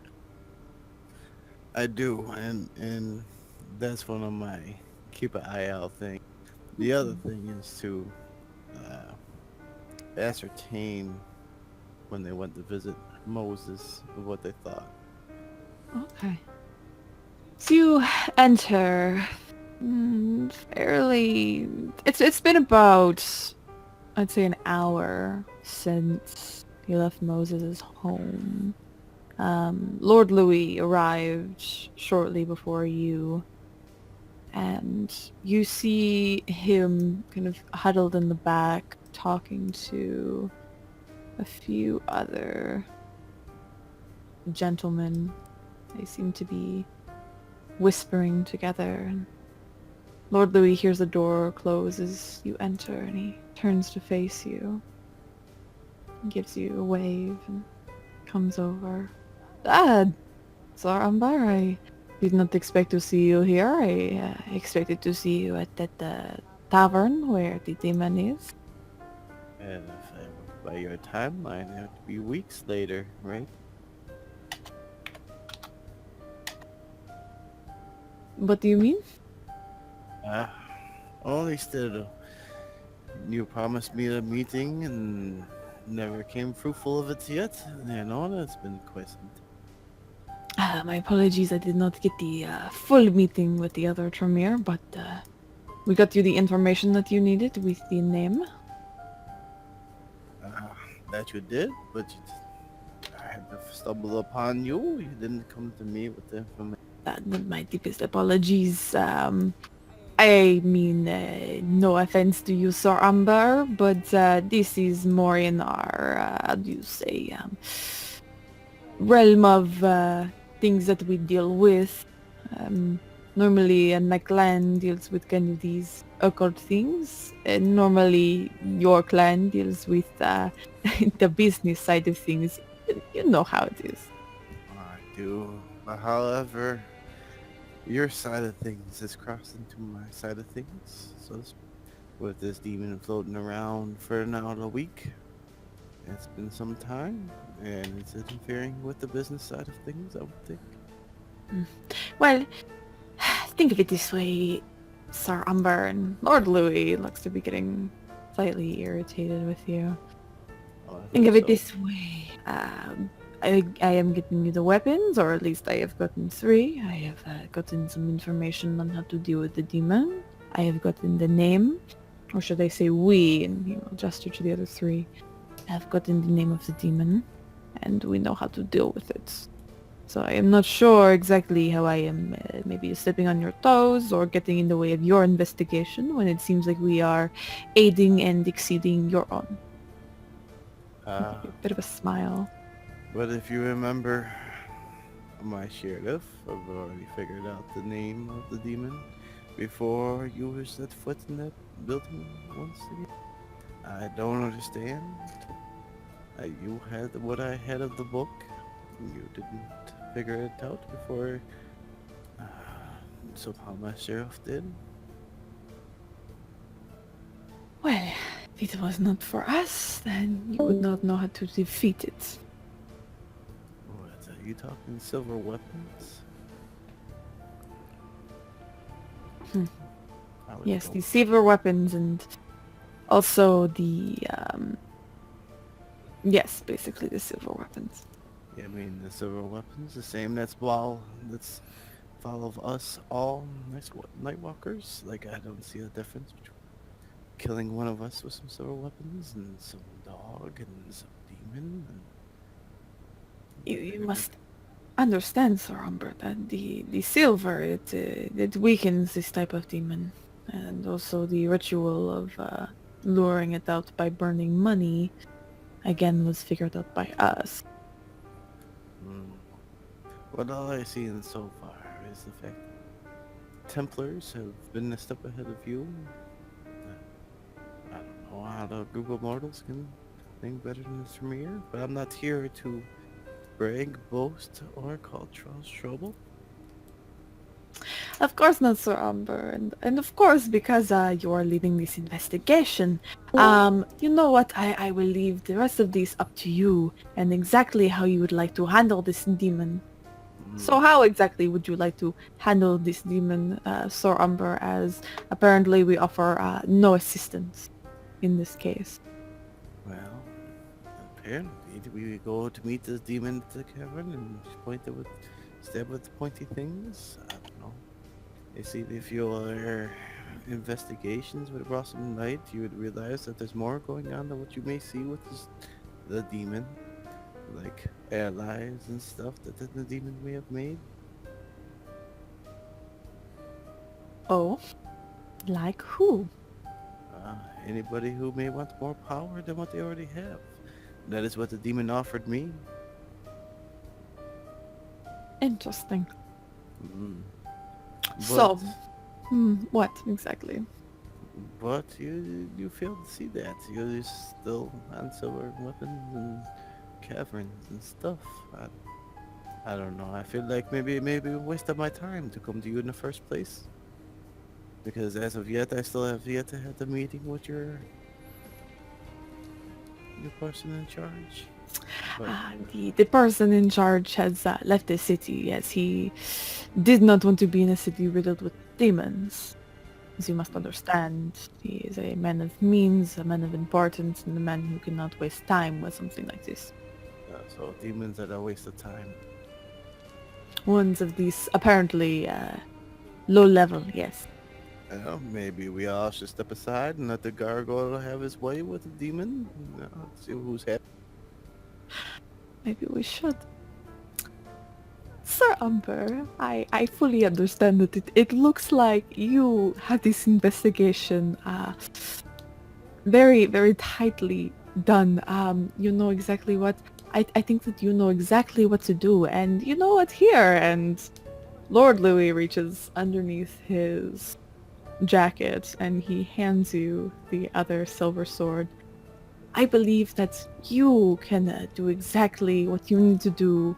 I do, and that's one of my keep an eye out thing. The other thing is to ascertain when they went to visit Moses what they thought. Okay. So you enter fairly... It's been about, I'd say, an hour since you left Moses' home. Lord Louis arrived shortly before you, and you see him kind of huddled in the back talking to a few other gentlemen. They seem to be whispering together, and Lord Louis hears the door close as you enter, and he turns to face you, gives you a wave, and comes over. Dad! Sir Ambar, I did not expect to see you here. I expected to see you at that tavern where the demon is. And if I went by your timeline, it would be weeks later, right? What do you mean? Only still, you promised me a meeting and never came fruitful of it yet. It's been quite some time. My apologies, I did not get the full meeting with the other Tremere, but we got you the information that you needed with the name. That you did, but I had to stumble upon you. You didn't come to me with the information. My deepest apologies. I mean, no offense to you, Sir Amber, but this is more in our, how do you say, realm of things that we deal with. Normally, my clan deals with kind of these occult things, and normally your clan deals with the business side of things. You know how it is. I do. However, your side of things has crossed into my side of things. So with this demon floating around for now a week, it's been some time, and it's interfering with the business side of things, I would think. Well, think of it this way, Sir Umber, and Lord Louis looks to be getting slightly irritated with you. Oh, I Think hope of it so. this way. I am getting you the weapons, or at least I have gotten 3. I have gotten some information on how to deal with the demon. I have gotten the name, or should I say we, and he will gesture to the other 3. I have gotten the name of the demon, and we know how to deal with it. So I am not sure exactly how I am maybe stepping on your toes or getting in the way of your investigation when it seems like we are aiding and exceeding your own. Uh, A bit of a smile. but if you remember, my sheriff, I've already figured out the name of the demon before you were set foot in that building once again. I don't understand. You had what I had of the book. You didn't figure it out before uh, somehow my sheriff did. Well, if it was not for us, then you would not know how to defeat it. What, are you talking silver weapons? Hmm. I would Yes, go- the silver weapons and also the, yes, basically the silver weapons. Yeah, I mean the silver weapons, the same that's follow us all nightwalkers. Like I don't see a difference between killing one of us with some silver weapons and some dog and some demon. And You must understand, Sir Umber, that the silver, it weakens this type of demon. And also the ritual of luring it out by burning money, again, was figured out by us. Mm. What all I've seen so far is the fact Templars have been a step ahead of you. I don't know how the group of mortals can think better than this Premier, but I'm not here to brag, boast, or cause trouble. Of course not, Sir Umber, and of course, because you are leading this investigation, you know what, I will leave the rest of this up to you, and exactly how you would like to handle this demon. So Mm. how exactly would you like to handle this demon, Sir Umber, as apparently we offer no assistance in this case? Well, apparently we go to meet this demon at the cavern and stab with the pointy things. I don't know. You see, if your investigations would brought some light, you would realize that there's more going on than what you may see with the demon. Like allies and stuff that the demon may have made. Oh, like who? Anybody who may want more power than what they already have. That is what the demon offered me. Interesting. Mm. So, But, what exactly? but you fail to see that. You're still on silver weapons and caverns and stuff. I don't know. I feel like maybe a waste of my time to come to you in the first place. Because as of yet, I still have yet to have the meeting with your person in charge. But The person in charge has left the city. Yes, he did not want to be in a city riddled with demons. As you must understand, he is a man of means, a man of importance, and a man who cannot waste time with something like this. so demons are a waste of time. Ones of these apparently low level, yes. Well, maybe we all should step aside and let the gargoyle have his way with the demon. See who's happy. Maybe we should. Sir Umber, I fully understand that it looks like you had this investigation very, very tightly done. You know exactly what... I think that you know exactly what to do, and you know what here, and Lord Louis reaches underneath his jacket and he hands you the other silver sword. I believe that you can do exactly what you need to do,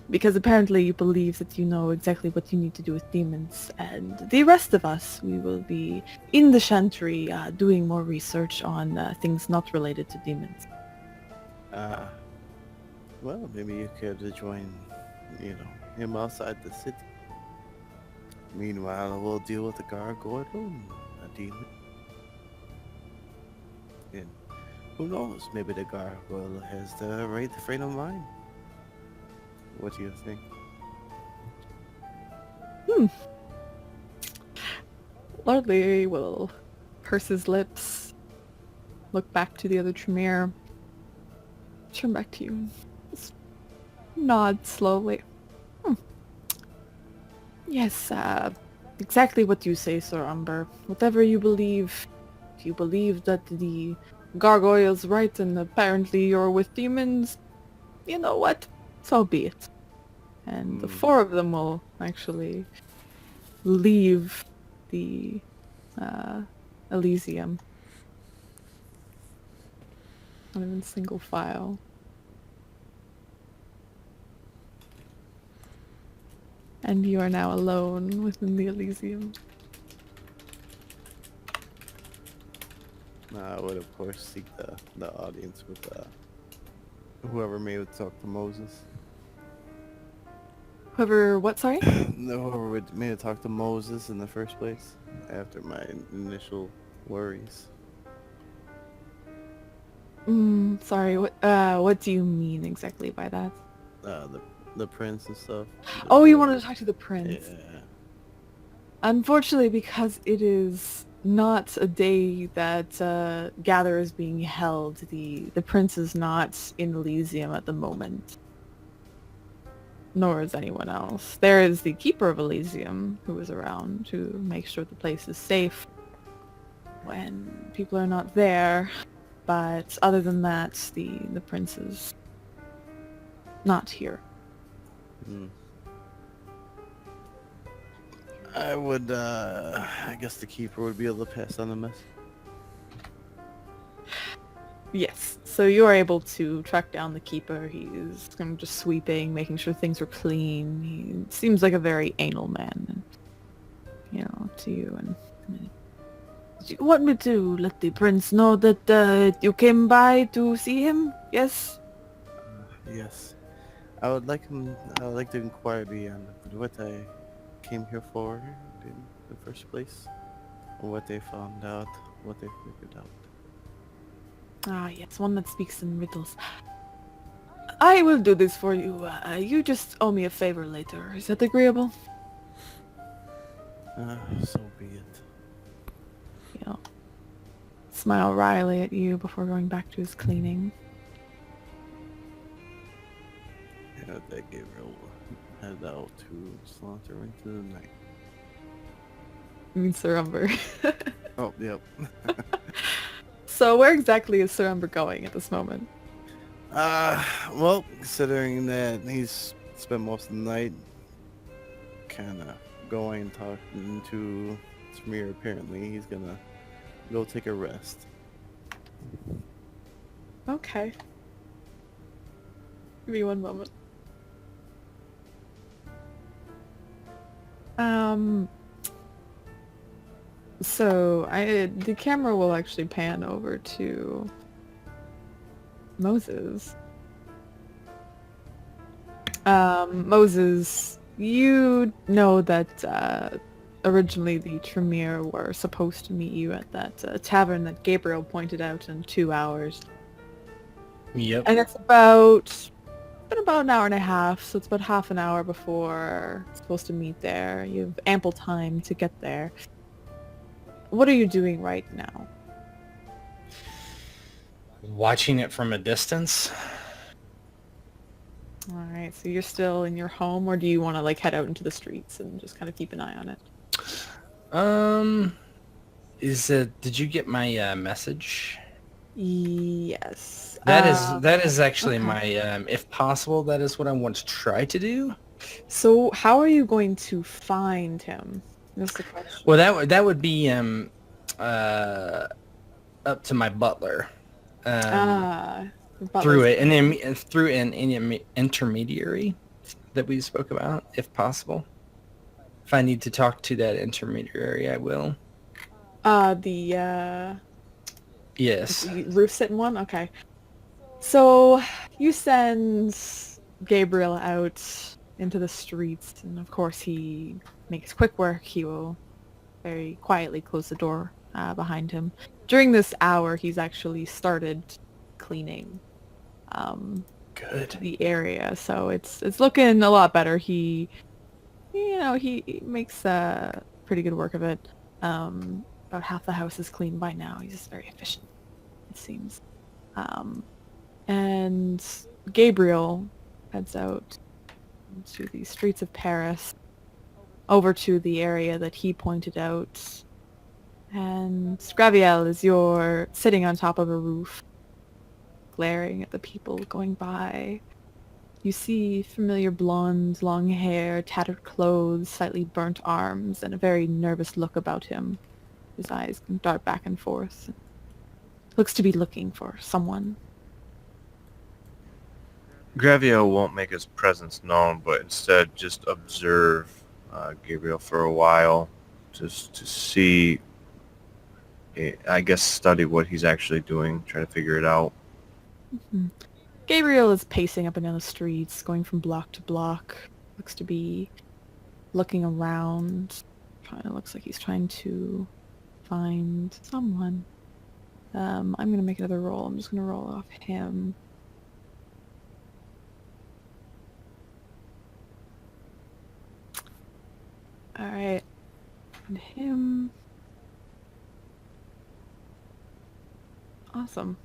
because apparently you believe that you know exactly what you need to do with demons, and the rest of us, we will be in the Chantry doing more research on things not related to demons. Well, maybe you could join, him outside the city. Meanwhile, we'll deal with the gargoyle and a demon. And who knows, maybe the gargoyle has the right frame of mind. What do you think? Lord Leary will purse his lips, look back to the other Tremere, turn back to you, just nod slowly. Yes, exactly what you say, Sir Umber. Whatever you believe, if you believe that the gargoyle's right and apparently you're with demons, you know what? So be it. And the four of them will actually leave the Elysium. Kind of in single file. And you are now alone within the Elysium. I would of course seek the audience with whoever may have talked to Moses. Whoever, what, sorry? Whoever may have talked to Moses in the first place after my initial worries. Sorry, what do you mean exactly by that? The prince and stuff. Oh, you wanted to talk to the prince. Yeah. Unfortunately, because it is not a day that Gather is being held, the prince is not in Elysium at the moment. Nor is anyone else. There is the keeper of Elysium who is around to make sure the place is safe when people are not there. But other than that, the prince is not here. I would, I guess the keeper would be able to pass on the message. Yes, so you are able to track down the keeper. He's kind of just sweeping, making sure things are clean. He seems like a very anal man, and, you know, to you. And do you want me to let the prince know that you came by to see him? Yes. Yes. I would like to inquire beyond what I came here for in the first place, what they found out, what they figured out. Ah, yes, one that speaks in riddles. I will do this for you. You just owe me a favor later. Is that agreeable? So be it. He'll smile wryly at you before going back to his cleaning. Yeah, that Gabriel will head out to slaughter into the night. I mean, Sir Umber. Oh, yep. So where exactly is Sir Umber going at this moment? Well, considering that he's spent most of the night kind of going and talking to Samir, apparently he's gonna go take a rest. Okay. Give me one moment. So the camera will actually pan over to Moses. Moses, you know that originally the Tremere were supposed to meet you at that tavern that Gabriel pointed out in 2 hours. Yep. And it's been about an hour and a half, so it's about half an hour before it's supposed to meet there. You have ample time to get there. What are you doing right now? Watching it from a distance. Alright, so you're still in your home, or do you want to like head out into the streets and just kind of keep an eye on it? Did you get my message? Yes. That is actually okay. my, if possible, that is what I want to try to do. So how are you going to find him? That's the question. Well, that would be up to my butler. Through an intermediary that we spoke about, if possible. If I need to talk to that intermediary, I will. Yes. The roof-sitting one? Okay. So you send Gabriel out into the streets, and of course he makes quick work. He will very quietly close the door behind him. During this hour, he's actually started cleaning Good. the area, so it's looking a lot better. He makes pretty good work of it. About half the house is clean by now. He's just very efficient, it seems. And Gabriel heads out to the streets of Paris, over to the area that he pointed out. And Graviel, as you're sitting on top of a roof, glaring at the people going by, you see familiar blonde, long hair, tattered clothes, slightly burnt arms, and a very nervous look about him. His eyes can dart back and forth. Looks to be looking for someone. Gravio won't make his presence known, but instead just observe Gabriel for a while, just to see, I guess, study what he's actually doing, try to figure it out. Mm-hmm. Gabriel is pacing up and down the streets, going from block to block. Looks to be looking around. Looks like he's trying to find someone. I'm going to make another roll. I'm just going to roll off him. Alright. And him. Awesome.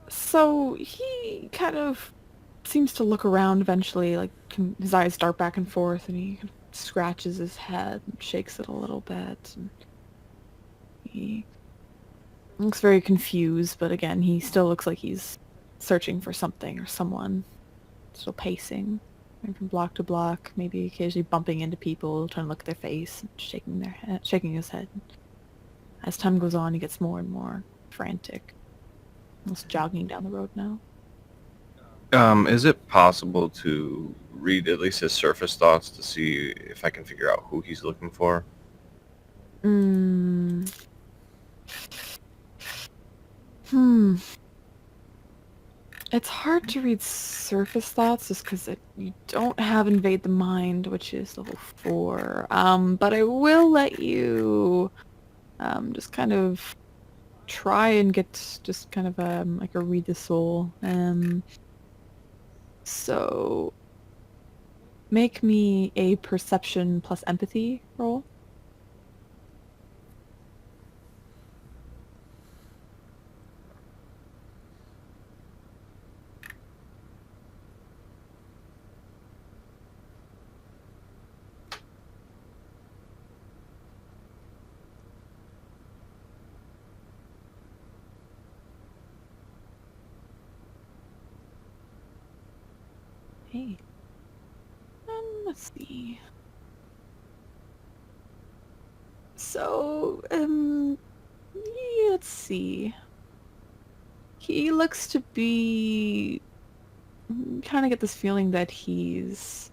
So he kind of seems to look around eventually, like his eyes dart back and forth, and he kind of scratches his head and shakes it a little bit. And he looks very confused, but again, he still looks like he's searching for something or someone. Still pacing, going from block to block, maybe occasionally bumping into people, trying to look at their face, and shaking his head. As time goes on, he gets more and more frantic. Almost jogging down the road now. Is it possible to read at least his surface thoughts to see if I can figure out who he's looking for? It's hard to read surface thoughts just because you don't have Invade the Mind, which is level 4. But I will let you just kind of try and get just kind of like a read the soul. So make me a perception plus empathy roll. Hey. Let's see. So, yeah, let's see. He looks to be... kind of get this feeling that he's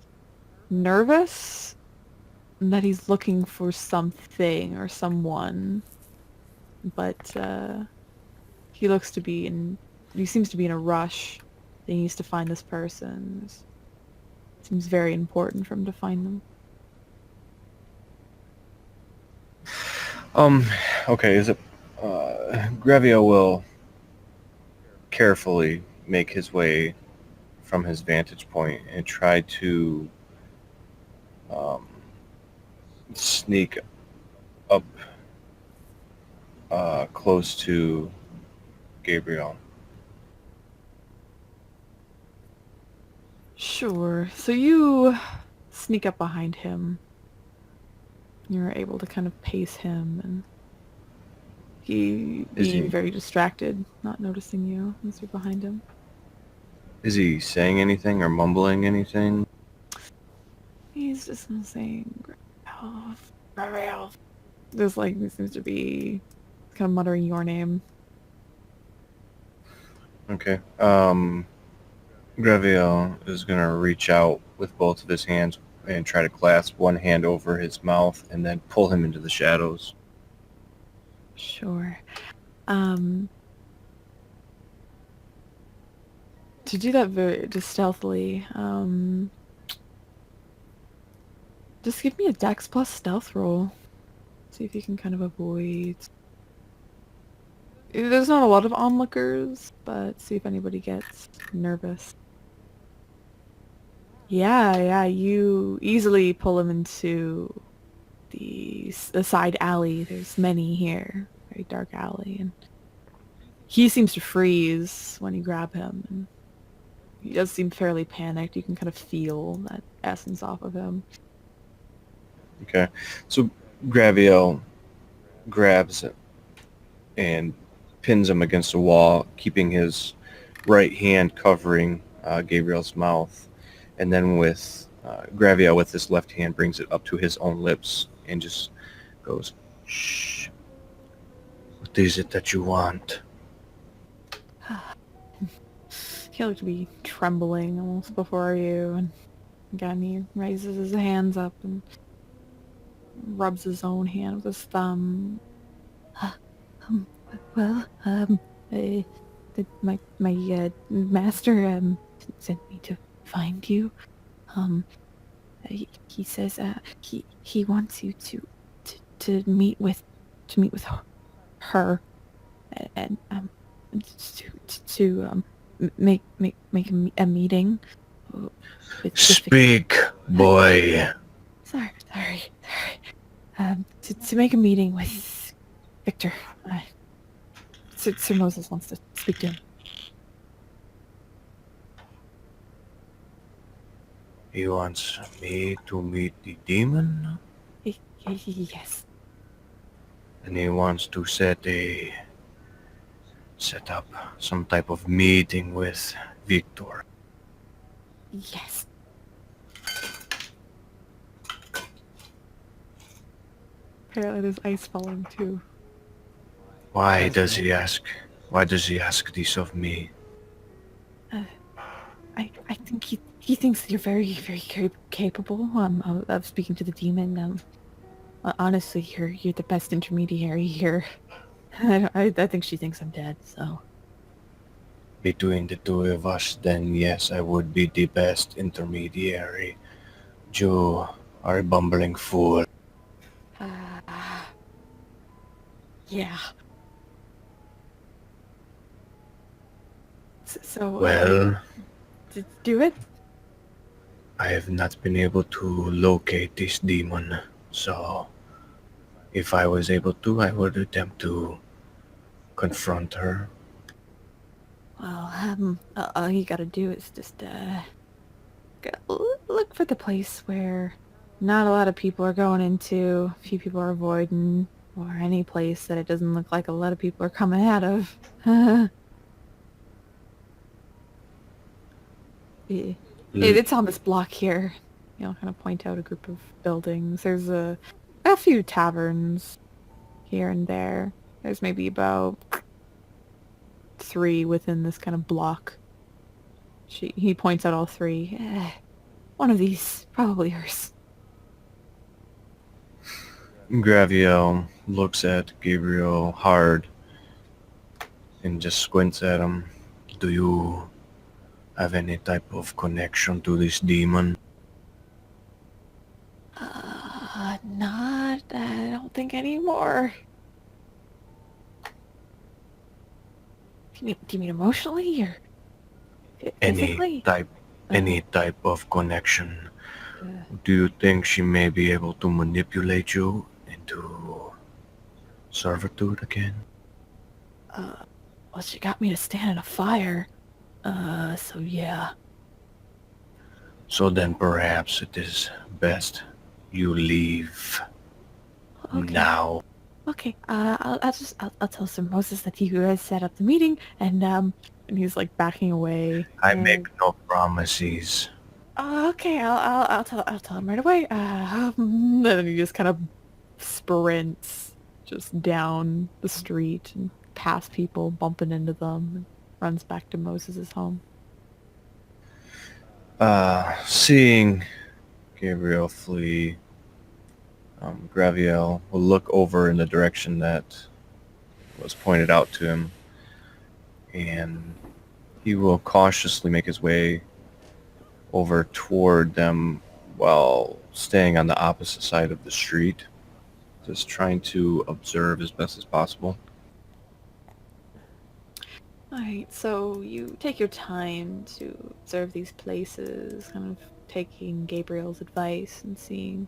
nervous, and that he's looking for something or someone. But, he looks to be he seems to be in a rush. He needs to find this person. Seems very important for him to find them. Okay, is it, Gravio will carefully make his way from his vantage point and try to, sneak up, close to Gabriel. Sure. So you sneak up behind him. You're able to kind of pace him, and he being very distracted, not noticing you as you're behind him. Is he saying anything or mumbling anything? He's just saying, Graviel. There's like, he seems to be kind of muttering your name. Okay. Graviel is going to reach out with both of his hands and try to clasp one hand over his mouth and then pull him into the shadows. Sure. To do that very just stealthily, just give me a Dex plus stealth roll. See if you can kind of avoid. There's not a lot of onlookers, but see if anybody gets nervous. Yeah, you easily pull him into the side alley. There's many here, very dark alley, and he seems to freeze when you grab him, and he does seem fairly panicked. You can kind of feel that essence off of him. Okay. So Graviel grabs it and pins him against the wall, keeping his right hand covering Gabriel's mouth. And then with Graviel with his left hand brings it up to his own lips and just goes, "Shh. What is it that you want?" He looked to be trembling almost before you, and again he raises his hands up and rubs his own hand with his thumb. Well, my master sent me to find you. He says he wants you to meet with her and to make a meeting. Speak, boy. Sorry. To make a meeting with Victor. Sir Moses wants to speak to him. He wants me to meet the demon, Yes. and he wants to set up some type of meeting with Viktor. Yes. Apparently there's ice falling too. Why does he ask? Why does he ask this of me? I think he thinks you're very, very capable of speaking to the demon. Honestly, you're the best intermediary here. I think she thinks I'm dead, so. Between the two of us, then yes, I would be the best intermediary. You are a bumbling fool. Yeah. So Well, do it? I have not been able to locate this demon, so if I was able to, I would attempt to confront her. Well, all you gotta do is just, look for the place where not a lot of people are going into, a few people are avoiding, or any place that it doesn't look like a lot of people are coming out of. It's on this block here. Kind of point out a group of buildings. There's a few taverns here and there. There's maybe about 3 within this kind of block. He points out all 3. One of these, probably hers. Graviel looks at Gabriel hard and just squints at him. Do you have any type of connection to this demon? Not, I don't think anymore. Do you mean emotionally or physically? Any type of connection. Do you think she may be able to manipulate you into servitude again? Well, she got me to stand in a fire. So yeah. So then perhaps it is best you leave Okay. now. Okay. I'll tell Sir Moses that you guys set up the meeting, and he's like backing away. I make no promises. Okay. I'll tell him right away. And then he just kind of sprints just down the street and past people, bumping into them, and runs back to Moses' home. Seeing Gabriel flee, Graviel will look over in the direction that was pointed out to him and He will cautiously make his way over toward them while staying on the opposite side of the street, just trying to observe as best as possible. Alright, so you take your time to observe these places, kind of taking Gabriel's advice and seeing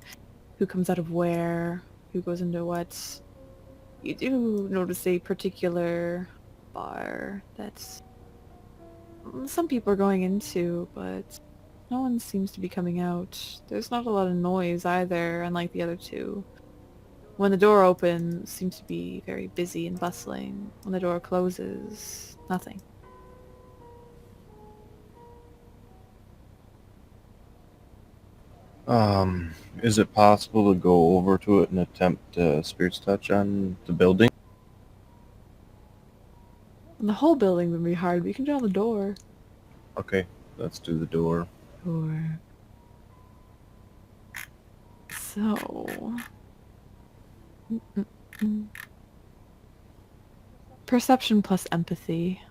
who comes out of where, who goes into what. You do notice a particular bar that some people are going into, but no one seems to be coming out. There's not a lot of noise either, unlike the other two. When the door opens, it seems to be very busy and bustling. When the door closes, nothing. Is it possible to go over to it and attempt Spirit's Touch on the building? And the whole building would be hard, but you can do it on the door. Okay, let's do the door. Door. So... Mm-mm-mm. Perception plus empathy.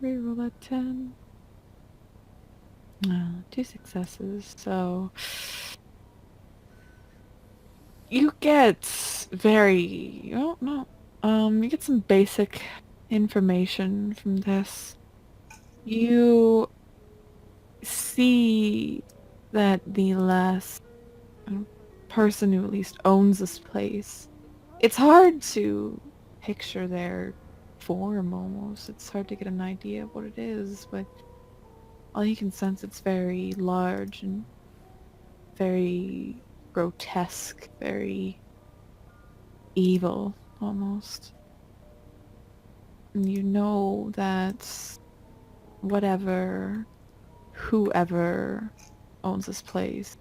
Reroll that 10. No, 2 successes, so... You get very... Oh, no. You get some basic information from this. You see that the last person who at least owns this place, it's hard to picture their form almost. It's hard to get an idea of what it is, but all you can sense it's very large and very grotesque, very evil almost. And you know that whoever owns this place,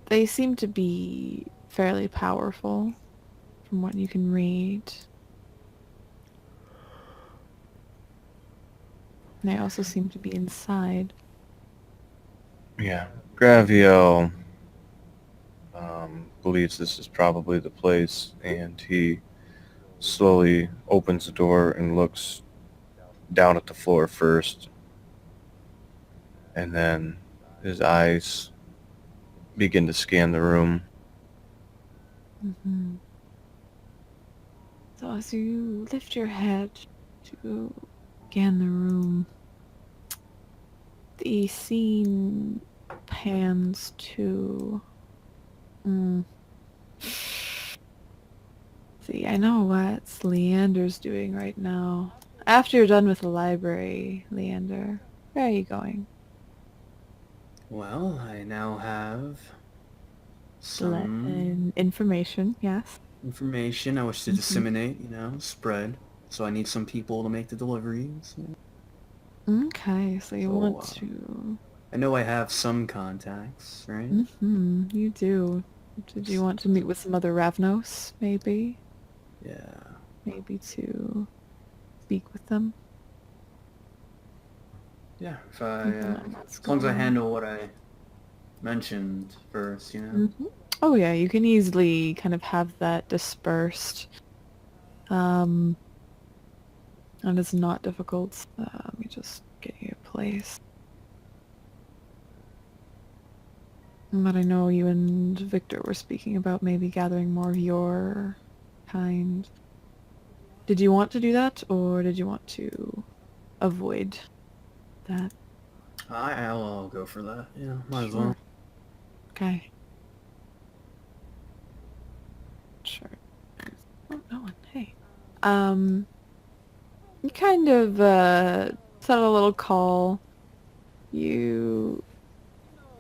they seem to be fairly powerful from what you can read. And they also seem to be inside. Yeah, Graviel believes this is probably the place, and he slowly opens the door and looks down at the floor first, and then his eyes begin to scan the room. Mm-hmm. So as you lift your head to scan the room, the scene pans to... See, I know what Leander's doing right now. After you're done with the library, Leander, where are you going? Well, I now have some Information, yes. information I wish to disseminate, spread. So I need some people to make the deliveries. Okay, so you So, want to... I know I have some contacts, right? Mm-hmm, you do. Did you want to meet with some other Ravnos, maybe? Yeah. Maybe to speak with them? Yeah, if I, What's as long as I going on? handle what I mentioned first, Mm-hmm. Oh yeah, you can easily kind of have that dispersed. And it's not difficult. Let me just get you a place. But I know you and Victor were speaking about maybe gathering more of your kind. Did you want to do that, or did you want to avoid that? I'll go for that. Yeah, might as Sure. well. Okay. Sure. Oh, no one. Hey. You kind of set a little call. You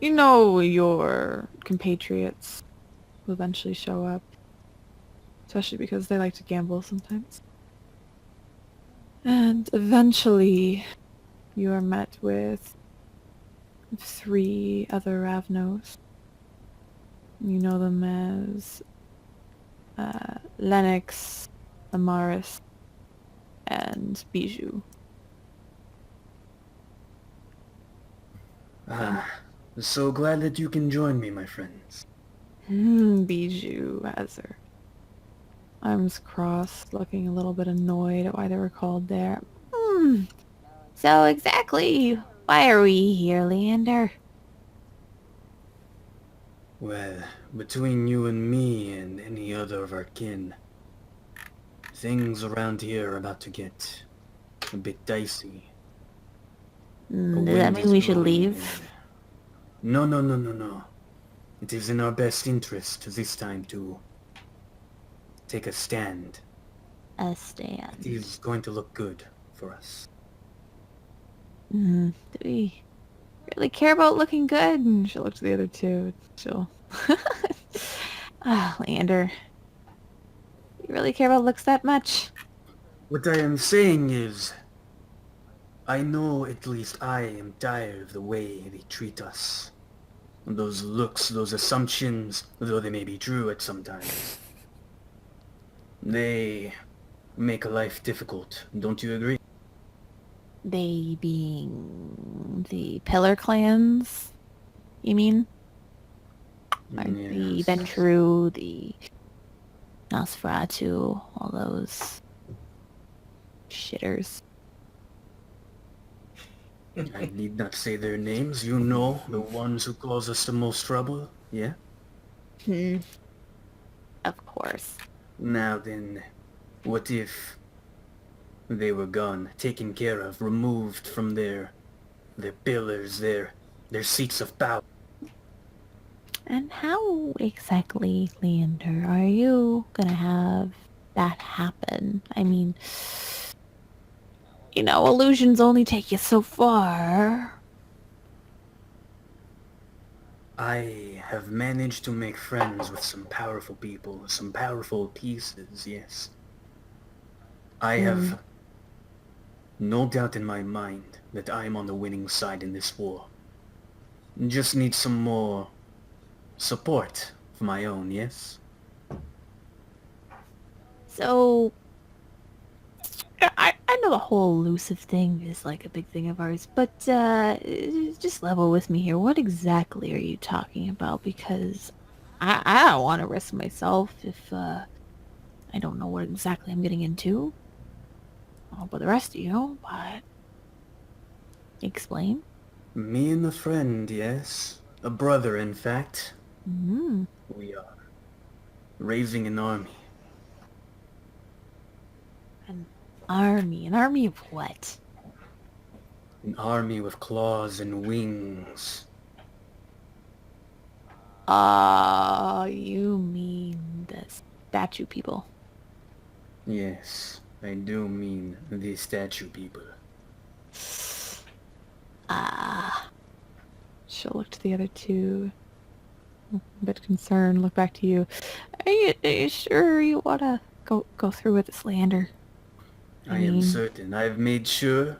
know your compatriots will eventually show up, especially because they like to gamble sometimes. And eventually, you are met with 3 other Ravnos. You know them as Lennox, Amaris, and Bijou. So glad that you can join me, my friends. Bijou has her arms crossed, looking a little bit annoyed at why they were called there. So exactly, why are we here, Leander? Well, between you and me and any other of our kin, things around here are about to get a bit dicey. A Does that wind mean is we should blowing leave? and... No, no, no, no, no. It is in our best interest this time to take a stand. A It stand. is going to look good for us. Do we really care about looking good? And she'll look to the other two. She'll... Leander. You really care about looks that much? What I am saying is, I know at least I am tired of the way they treat us. Those looks, those assumptions, though they may be true at some times. They make life difficult, don't you agree? They being the Pillar clans, you mean? Like the Yes. Ventru, the Nosferatu, all those shitters. I need not say their names, you know, the ones who cause us the most trouble, yeah? Of course. Now then, what if they were gone, taken care of, removed from their pillars, their seats of power? And how exactly, Leander, are you gonna have that happen? I mean, illusions only take you so far. I have managed to make friends with some powerful people, some powerful pieces, yes. I have no doubt in my mind that I am on the winning side in this war. Just need some more support of my own, yes? So, I know the whole elusive thing is like a big thing of ours, but just level with me here. What exactly are you talking about? Because I don't want to risk myself if I don't know what exactly I'm getting into. I don't know about the rest of you, but explain. Me and a friend, yes. A brother, in fact. Mm-hmm. We are raising an army. An army. An army of what? An army with claws and wings. You mean the statue people. Yes, I do mean the statue people. She'll look to the other two. A bit concerned, look back to you. Are you sure you want to go through with this, Leander? I am certain. I've made sure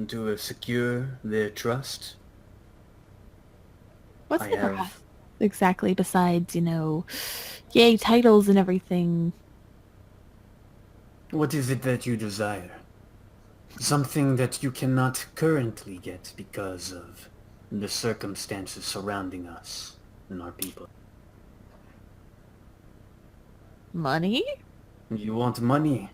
to secure their trust. What's I the have- cost exactly besides, yay, titles and everything? What is it that you desire? Something that you cannot currently get because of the circumstances surrounding us and our people. Money? You want money?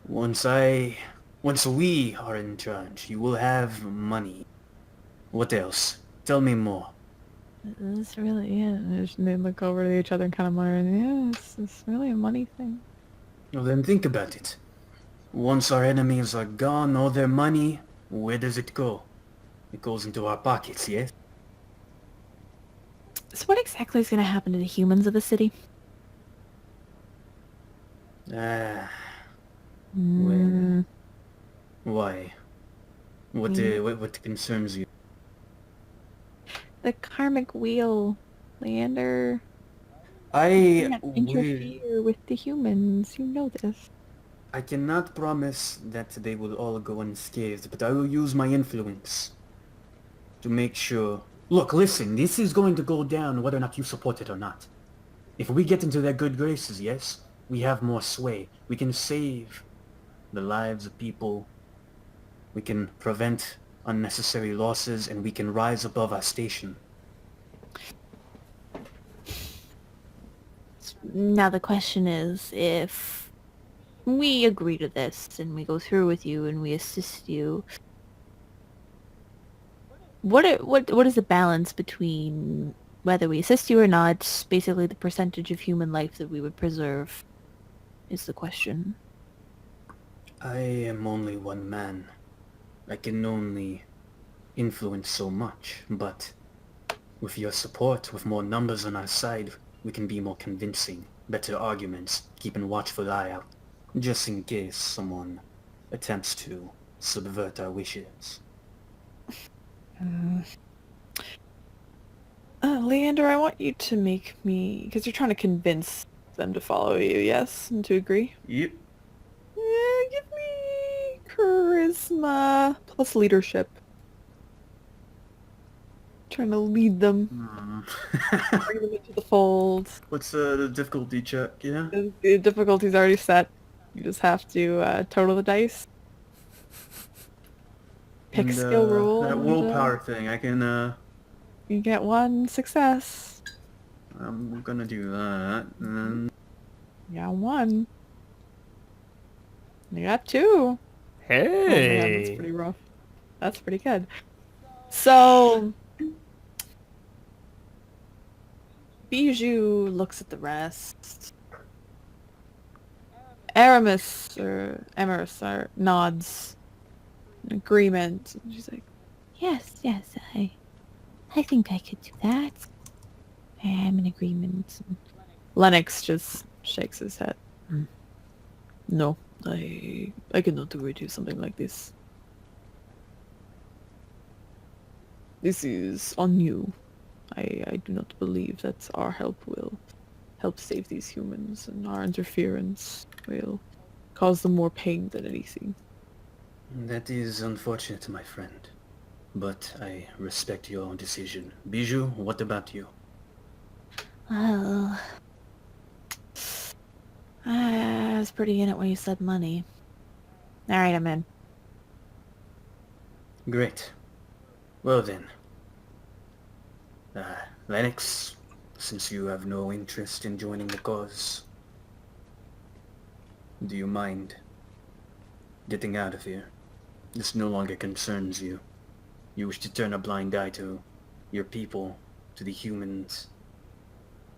Once we are in charge, you will have money. What else? Tell me more. This really is. They look over to each other and kind of mutter, yeah, it's really a money thing. Well, then think about it. Once our enemies are gone, all their money, where does it go? It goes into our pockets, yes? So what exactly is going to happen to the humans of the city? Well, why? What concerns you? The karmic wheel, Leander. I Can't will... interfere with the humans. You know this. I cannot promise that they will all go unscathed, but I will use my influence to make sure... Look, listen, this is going to go down whether or not you support it or not. If we get into their good graces, yes, we have more sway. We can save the lives of people. We can prevent unnecessary losses, and we can rise above our station. Now the question is, if we agree to this and we go through with you and we assist you, what is the balance between whether we assist you or not? Basically, the percentage of human life that we would preserve is the question. I am only one man. I can only influence so much, but with your support, with more numbers on our side, we can be more convincing, better arguments, keep a watchful eye out, just in case someone attempts to subvert our wishes. Leander, I want you to make me, because you're trying to convince them to follow you, yes? And to agree? Yep. Give me charisma plus leadership. Trying to lead them, bring them into the fold. What's the difficulty check, yeah? The difficulty's already set. You just have to total the dice. Pick And, skill roll. That and, willpower thing, I can, you get 1 success. I'm gonna do that, and then... You got 1. You got 2. Hey! Oh man, that's pretty rough. That's pretty good. So... Bijou looks at the rest. Aramis nods in agreement. And she's like, yes, I think I could do that. I'm in agreement. And Lennox just shakes his head. No, I cannot agree to something like this. This is on you. I do not believe that our help will help save these humans, and our interference will cause them more pain than anything. That is unfortunate, my friend. But I respect your decision. Bijou, what about you? Well, I was pretty in it when you said money. Alright, I'm in. Great. Well then. Lennox, since you have no interest in joining the cause, do you mind getting out of here? This no longer concerns you. You wish to turn a blind eye to your people, to the humans,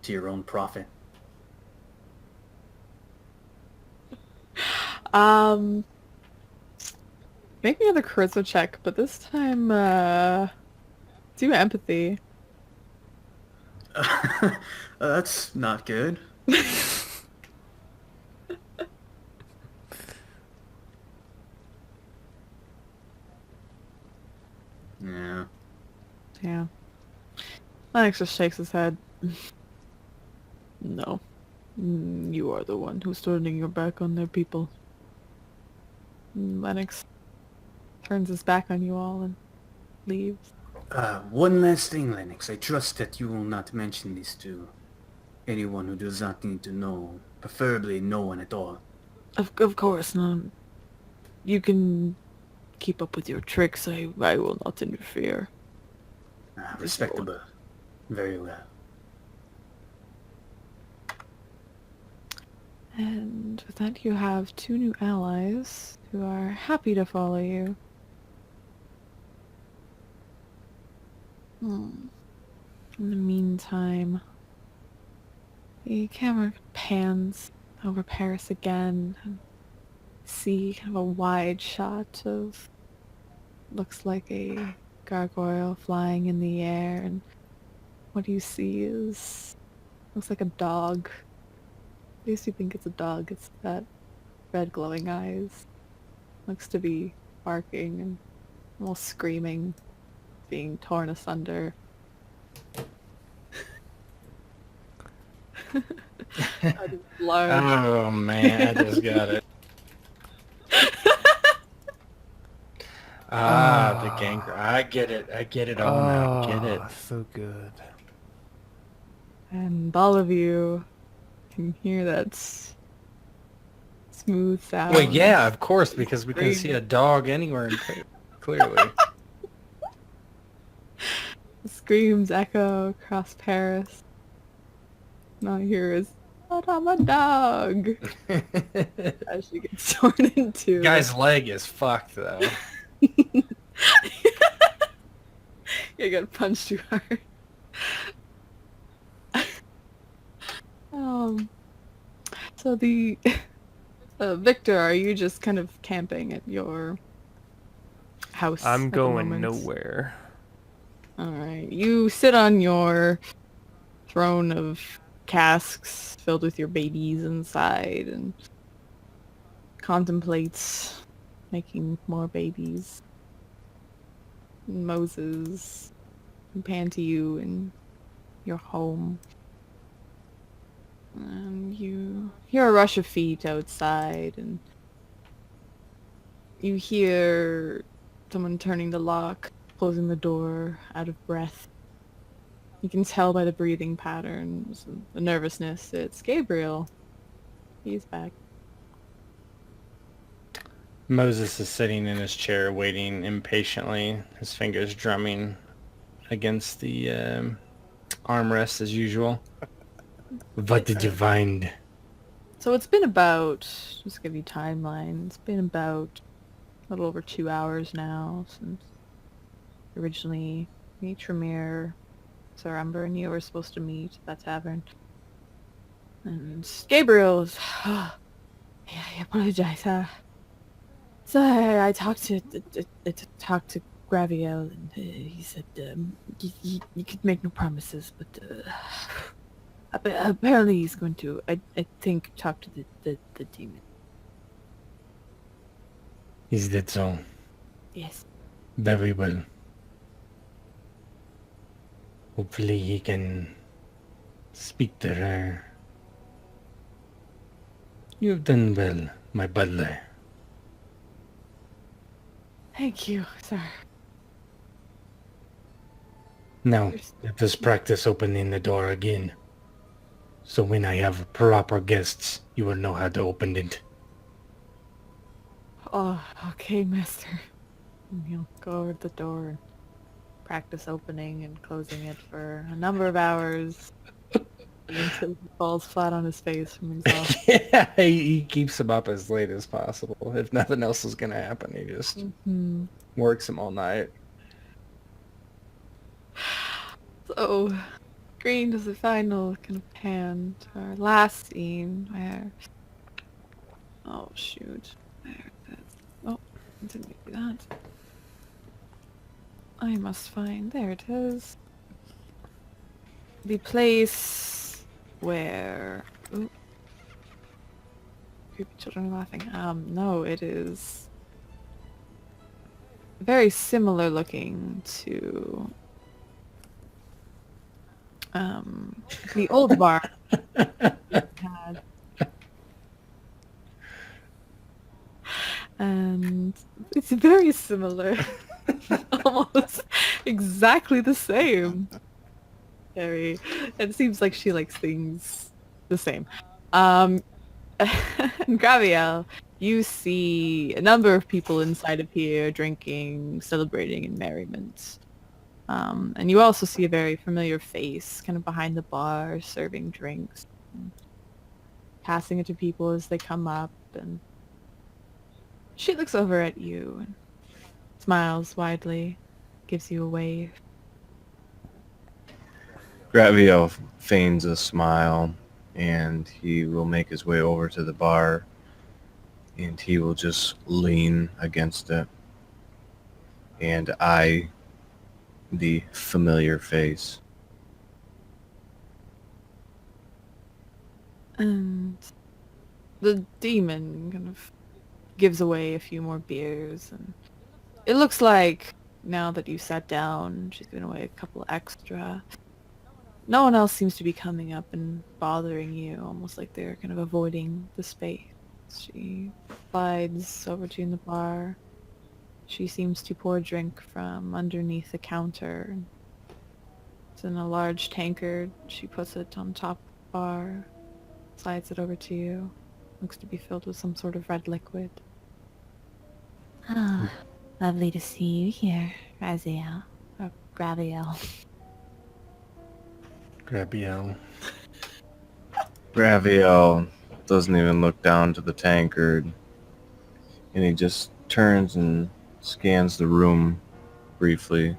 to your own profit. Make me another charisma check, but this time, do empathy. That's not good. Yeah. Yeah. Lennox just shakes his head. No. You are the one who's turning your back on their people. Lennox turns his back on you all and leaves. One last thing, Lennox. I trust that you will not mention this to anyone who does not need to know. Preferably no one at all. Of course, no. You can keep up with your tricks. I will not interfere. Respectable. Very well. And with that, you have 2 new allies who are happy to follow you. In the meantime, the camera pans over Paris again and see kind of a wide shot of looks like a gargoyle flying in the air, and what you see is looks like a dog. At least you think it's a dog. It's got red glowing eyes. Looks to be barking and almost screaming, being torn asunder. Oh man, I just got it. The gangrel. I get it all now. Get it. So good. And all of you can hear that smooth sound. Well, yeah, of course, because we can see a dog anywhere in clearly. Screams echo across Paris. And all you hear is, "But I'm a dog!" as she gets torn into. Guy's leg is fucked though. You got punched too hard. So the Victor, are you just kind of camping at your house? I'm at the going moment? nowhere. All right, you sit on your throne of casks filled with your babies inside and contemplates making more babies. Moses pan to you in your home. And you hear a rush of feet outside, and you hear someone turning the lock, closing the door, out of breath. You can tell by the breathing patterns and the nervousness. It's Gabriel. He's back. Moses is sitting in his chair waiting impatiently, his fingers drumming against the armrest as usual. What did you find? So it's been about, just to give you timeline, it's been about a little over 2 hours now since originally me, Tremere, Sir Umber, and you were supposed to meet at that tavern. And Gabriel's, yeah, I apologize. So I talked to Graviel, and he said you could make no promises, but apparently he's going to, I think, talk to the demon. Is that so? Yes. Very well. Hopefully he can speak to her. You've done well, my butler. Thank you, sir. Now, let us practice opening the door again. So when I have proper guests, you will know how to open it. Oh, okay, mister. And he'll go over to the door and practice opening and closing it for a number of hours until he falls flat on his face from exhaustion. Yeah, he keeps him up as late as possible. If nothing else is gonna happen, he just Mm-hmm. works him all night. So, Green does the final kind of pan to our last scene where... Oh, shoot. There it is. Oh, I didn't do that. I must find... There it is. The place where... Ooh. Creepy children are laughing. No, it is... very similar looking to... the old bar had. And it's very similar. Almost exactly the same. Very. It seems like she likes things the same. And Graviel, you see a number of people inside of here drinking, celebrating in merriment. And you also see a very familiar face kind of behind the bar, serving drinks, and passing it to people as they come up, and she looks over at you and smiles widely, gives you a wave. Gravio feigns a smile, and he will make his way over to the bar, and he will just lean against it and eye the familiar face. And the demon kind of gives away a few more beers, and it looks like now that you sat down, she's given away a couple extra. No one else seems to be coming up and bothering you, almost like they're kind of avoiding the space. She slides over to you in the bar. She seems to pour a drink from underneath the counter. It's in a large tankard. She puts it on top of the bar, slides it over to you. Looks to be filled with some sort of red liquid. Ah, lovely to see you here, Raziel. Or Graviel. Grabiel. Graviel doesn't even look down to the tankard, and he just turns and scans the room briefly.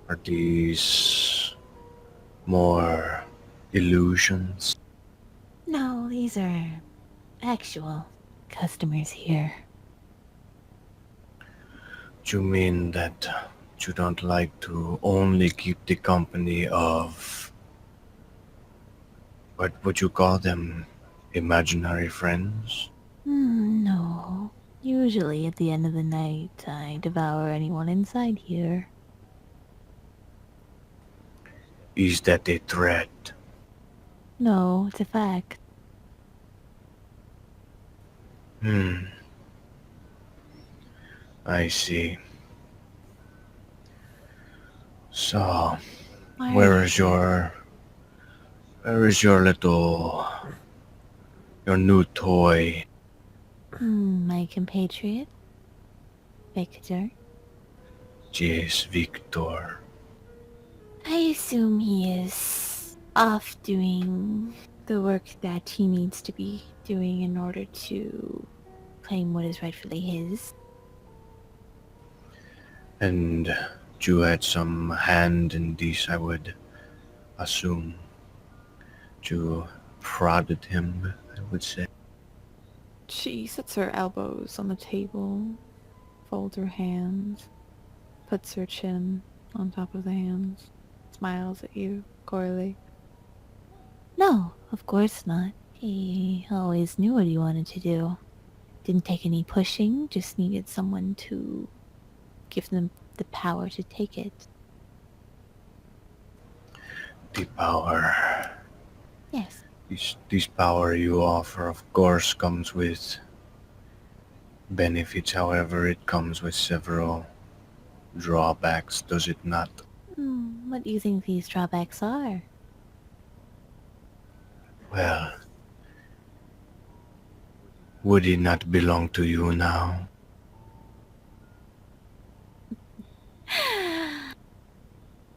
Are these more illusions? No, these are actual customers here. Do you mean that you don't like to only keep the company of, what would you call them, imaginary friends? No. Usually at the end of the night, I devour anyone inside here. Is that a threat? No, it's a fact. I see. So, Why are where you is here? your new toy? My compatriot, Viktor. Yes, Viktor. I assume he is off doing the work that he needs to be doing in order to claim what is rightfully his. And you had some hand in this, I would assume. You prodded him, I would say. She sets her elbows on the table, folds her hands, puts her chin on top of the hands, smiles at you coyly. No, of course not. He always knew what he wanted to do. Didn't take any pushing, just needed someone to give them the power to take it. The power. Yes. This power you offer, of course, comes with benefits. However, it comes with several drawbacks, does it not? What do you think these drawbacks are? Well, would it not belong to you now?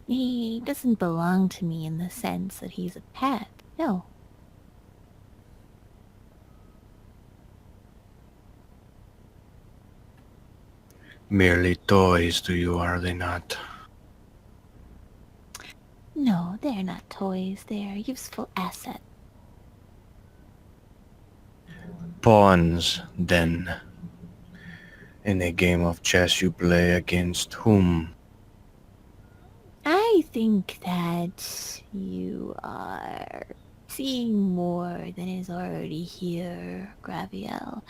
He doesn't belong to me in the sense that he's a pet. No. Merely toys to you, are they not? No, they're not toys. They're useful assets. Pawns, then. In a game of chess you play against whom? I think that you are seeing more than is already here, Graviel.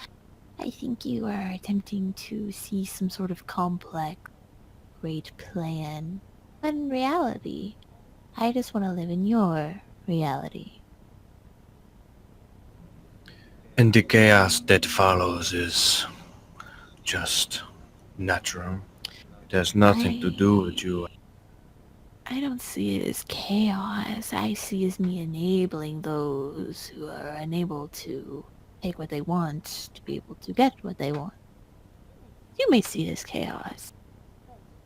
I think you are attempting to see some sort of complex, great plan. But in reality, I just want to live in your reality. And the chaos that follows is just natural. It has nothing to do with you. I don't see it as chaos. I see it as me enabling those who are unable to take what they want to be able to get what they want. You may see it as chaos.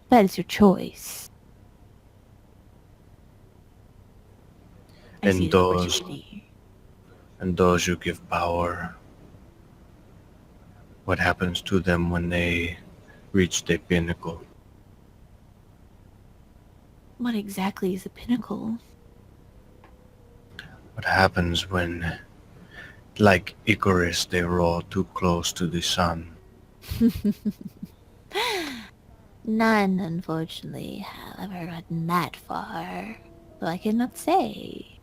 That is your choice. I see And it as those, opportunity. and those you give power, what happens to them when they reach the pinnacle? What exactly is a pinnacle? What happens when, like Icarus, they roll too close to the sun? None, unfortunately, have ever gotten that far. So I cannot say.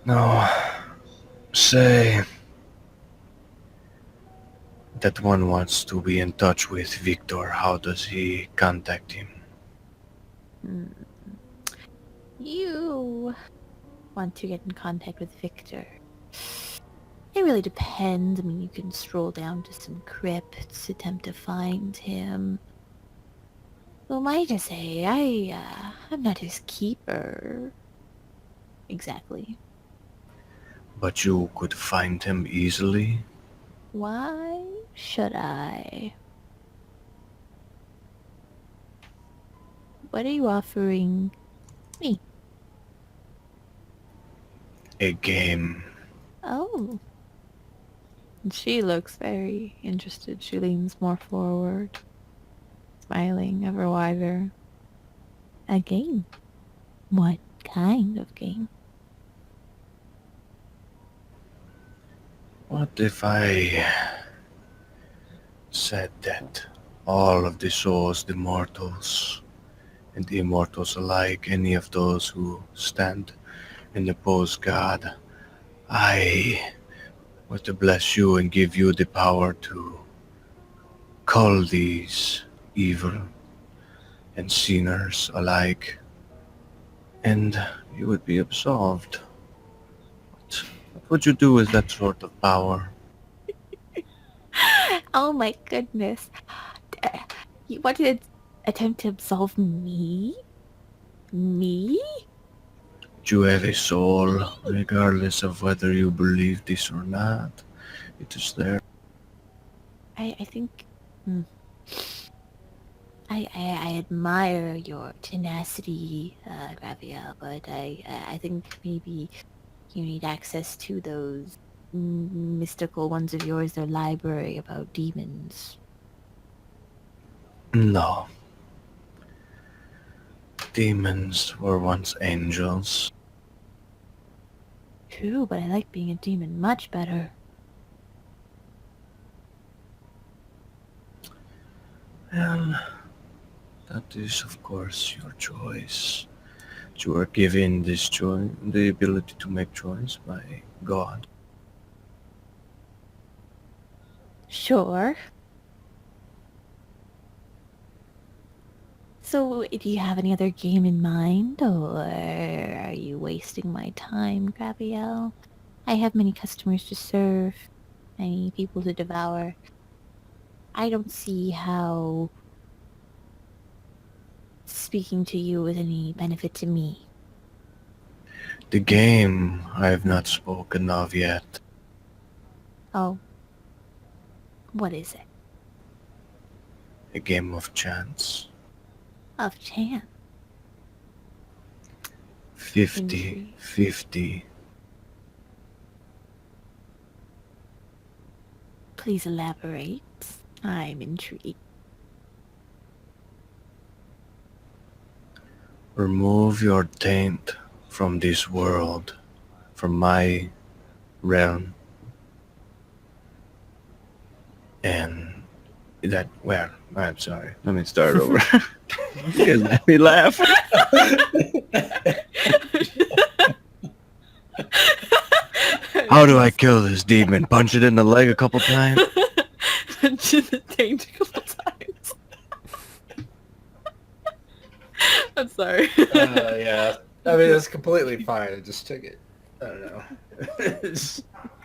No, say that one wants to be in touch with Viktor. How does he contact him? You want to get in contact with Viktor. It really depends. I mean, you can stroll down to some crypts, attempt to find him. Who am I to say? I'm not his keeper. Exactly. But you could find him easily? Why should I? what are you offering me? A game. Oh, And she looks very interested. She leans more forward, smiling ever wider. a game. What kind of game? What if I said that all of the souls, the mortals and the immortals alike, any of those who stand in the pose God, I were to bless you and give you the power to cull these evil and sinners alike, and you would be absolved. What would you do with that sort of power? Oh my goodness. You wanted to attempt to absolve me? Me? You have a soul, regardless of whether you believe this or not. It is there. I think... hmm. I admire your tenacity, Graviel, but I think maybe you need access to those mystical ones of yours, their library about demons. No. Demons were once angels. True, but I like being a demon much better. Well, that is, of course, your choice. You are given this choice, the ability to make choice by God. Sure. So, do you have any other game in mind, or are you wasting my time, Graviel? I have many customers to serve, many people to devour. I don't see how speaking to you is any benefit to me. The game I have not spoken of yet. Oh, what is it? A game of chance. Of chance. 50-50. Please elaborate. I'm intrigued. Remove your taint from this world, from my realm, and that, well, I'm sorry. Let me start over. You guys let me laugh. How do I kill this demon? Punch it in the leg a couple times? Punch in the taint a couple times. I'm sorry. Yeah. I mean, it's completely fine. I just took it. I don't know.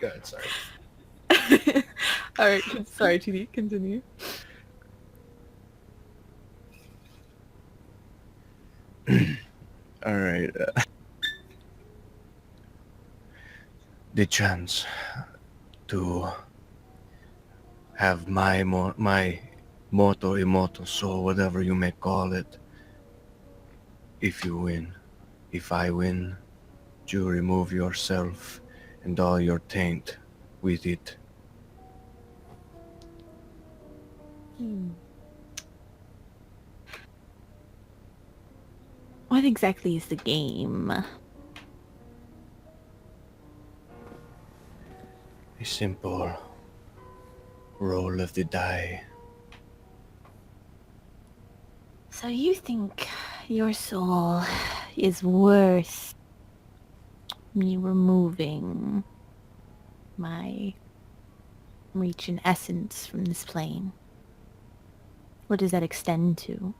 Go ahead, sorry. Alright, sorry, TD, continue. All right. The chance to have my moto immortal soul, whatever you may call it, if you win. If I win, you remove yourself and all your taint with it. What exactly is the game? A simple roll of the die. So you think your soul is worth me removing my reach and essence from this plane? What does that extend to?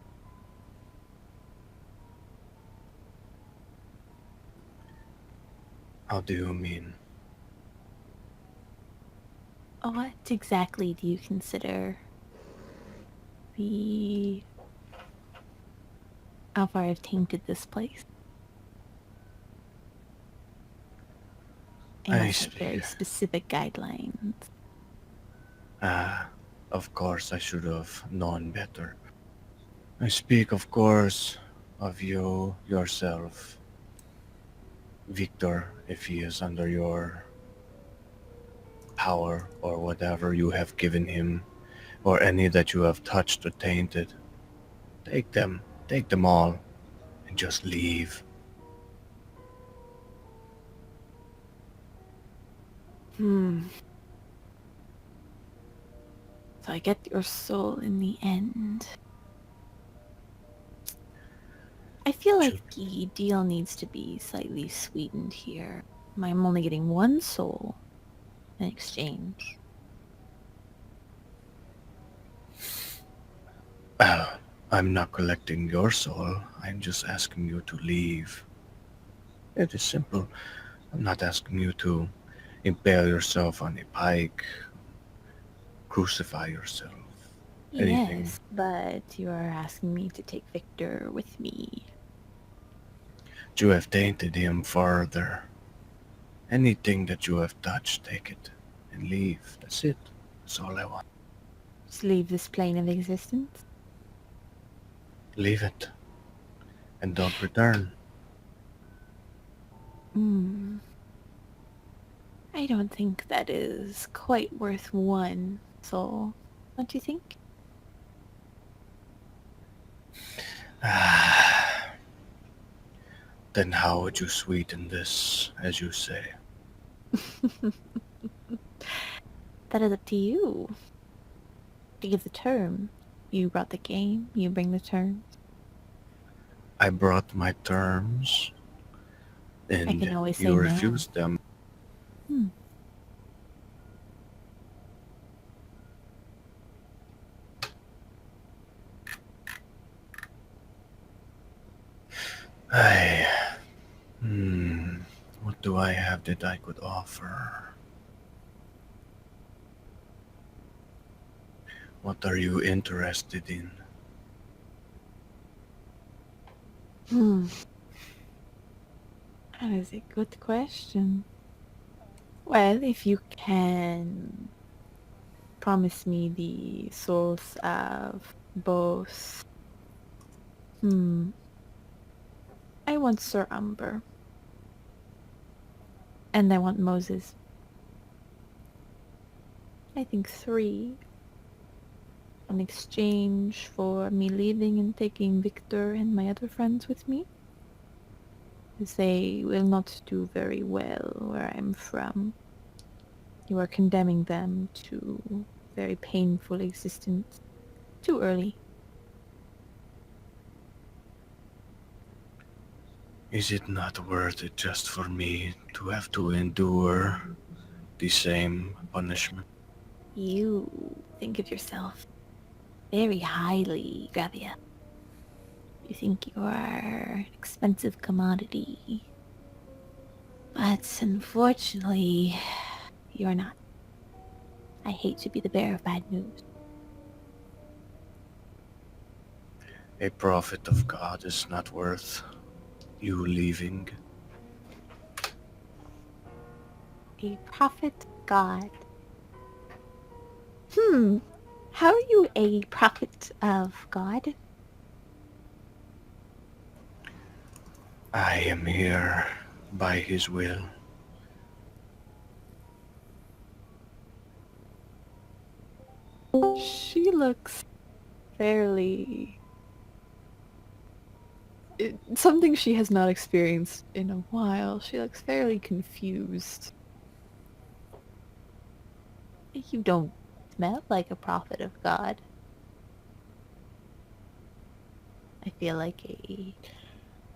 How do you mean? What exactly do you consider the... how far I've tainted this place? I I must have very specific guidelines. Of course I should have known better. I speak, of course, of you yourself. Viktor, if he is under your power or whatever you have given him, or any that you have touched or tainted, take them. Take them all and just leave. Hmm. So I get your soul in the end. I feel like the deal needs to be slightly sweetened here. I'm only getting one soul in exchange. I'm not collecting your soul. I'm just asking you to leave. It is simple. I'm not asking you to impale yourself on a pike, crucify yourself, anything. Yes, but you are asking me to take Victor with me. You have tainted him further. Anything that you have touched, take it and leave. That's it. That's all I want. Just leave this plane of existence? Leave it and don't return. Hmm. I don't think that is quite worth one soul. Don't you think? Then how would you sweeten this, as you say? That is up to you. To give the term. You brought the game, you bring the terms. I brought my terms, I can and always say you no. refused them. Hmm. I... What do I have that I could offer? What are you interested in? Hmm. That is a good question. Well, if you can promise me the souls of both. I want Sir Umber. And I want Moses. I think 3. In exchange for me leaving and taking Victor and my other friends with me. As they will not do very well where I'm from. You are condemning them to very painful existence. Too early. Is it not worth it just for me to have to endure the same punishment? You think of yourself very highly, Gravia. You think you are an expensive commodity. But unfortunately, you're not. I hate to be the bearer of bad news. A prophet of God is not worth you leaving. A prophet of God. How are you a prophet of God? I am here by his will. She looks fairly... something she has not experienced in a while. She looks fairly confused. You don't smell like a prophet of God. I feel like a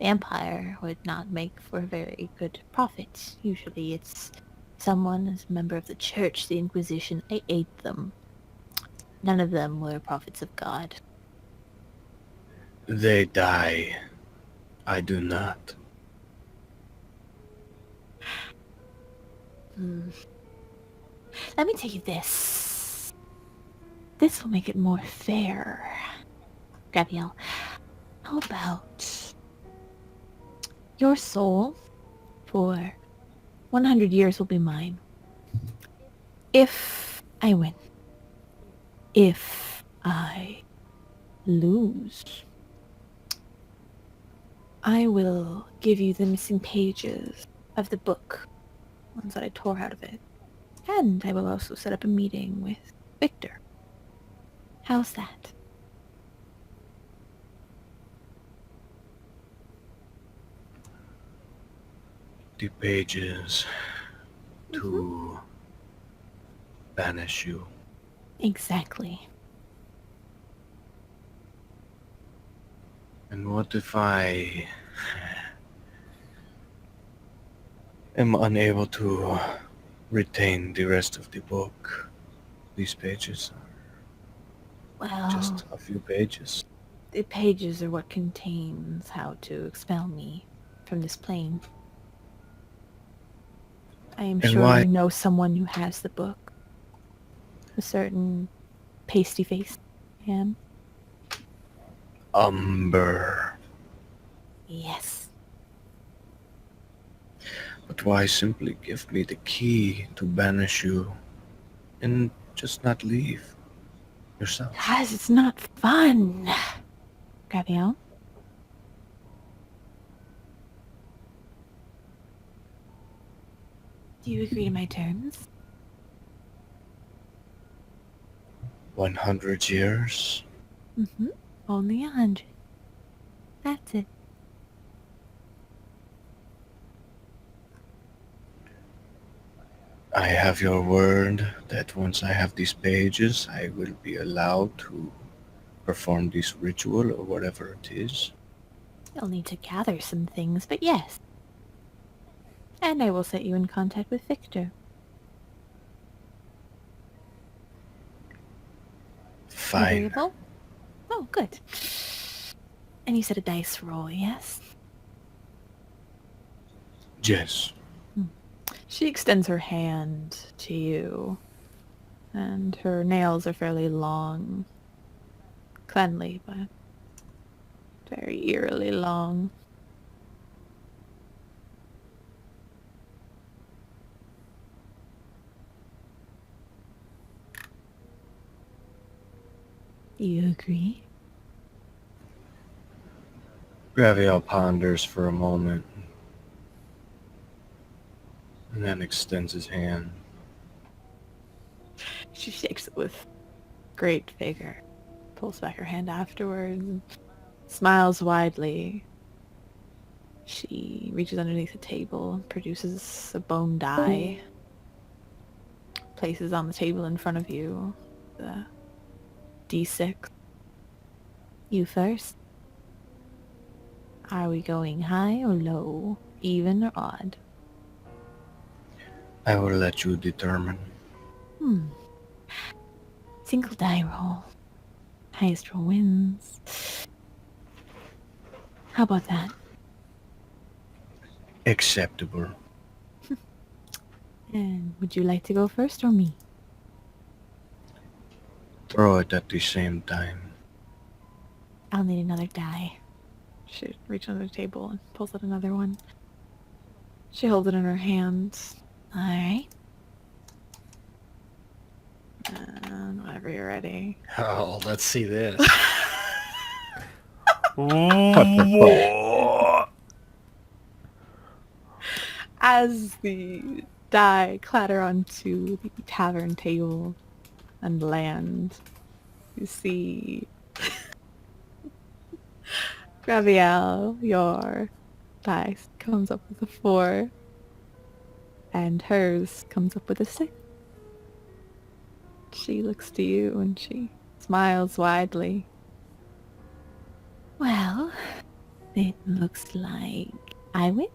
vampire would not make for a very good prophet. Usually it's someone as a member of the church, the Inquisition. I ate them. None of them were prophets of God. They die. I do not. Let me tell you this. This will make it more fair. Gabrielle, how about your soul for 100 years will be mine. If I win. If I lose. I will give you the missing pages of the book, ones that I tore out of it. And I will also set up a meeting with Victor. How's that? The pages to banish you. Exactly. And what if I am unable to retain the rest of the book? These pages are Well, just a few pages. the pages are what contains how to expel me from this plane. I am And sure why- you know someone who has the book. A certain pasty-faced man. Umber. Yes. But why simply give me the key to banish you and just not leave yourself? Guys, it's not fun. Gabrielle? Do you agree to my terms? 100 years? Mm-hmm. Only 100. That's it. I have your word that once I have these pages, I will be allowed to perform this ritual or whatever it is. You'll need to gather some things, but yes. And I will set you in contact with Victor. Fine. Agreeable? Oh, good. And you said a dice roll, yes? Yes. She extends her hand to you, and her nails are fairly long. Cleanly, but very eerily long. You agree? Graviel ponders for a moment and then extends his hand. She shakes it with great vigor, pulls back her hand afterwards, and smiles widely. She reaches underneath the table and produces a bone die, places on the table in front of you the D6. You first. Are we going high or low, even or odd? I will let you determine. Single die roll. Highest roll wins. How about that? Acceptable. And would you like to go first or me? Throw it at the same time. I'll need another die. She reaches under the table and pulls out another one. She holds it in her hands. Alright. And whenever you're ready. Oh, let's see this. As the die clatter onto the tavern table and land, you see Graviel, your dice comes up with a 4, and hers comes up with a 6. She looks to you and she smiles widely. Well, it looks like I win.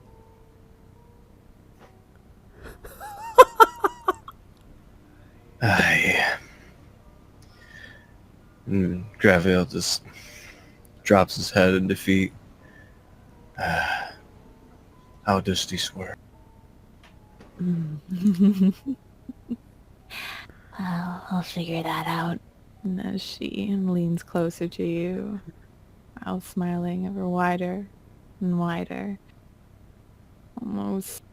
Graviel just drops his head in defeat. How does this work? I'll figure that out. And as she leans closer to you, mouth smiling ever wider and wider, almost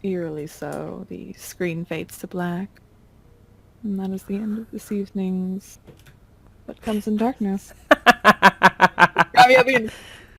eerily so, the screen fades to black. And that is the end of this evening's What Comes in Darkness.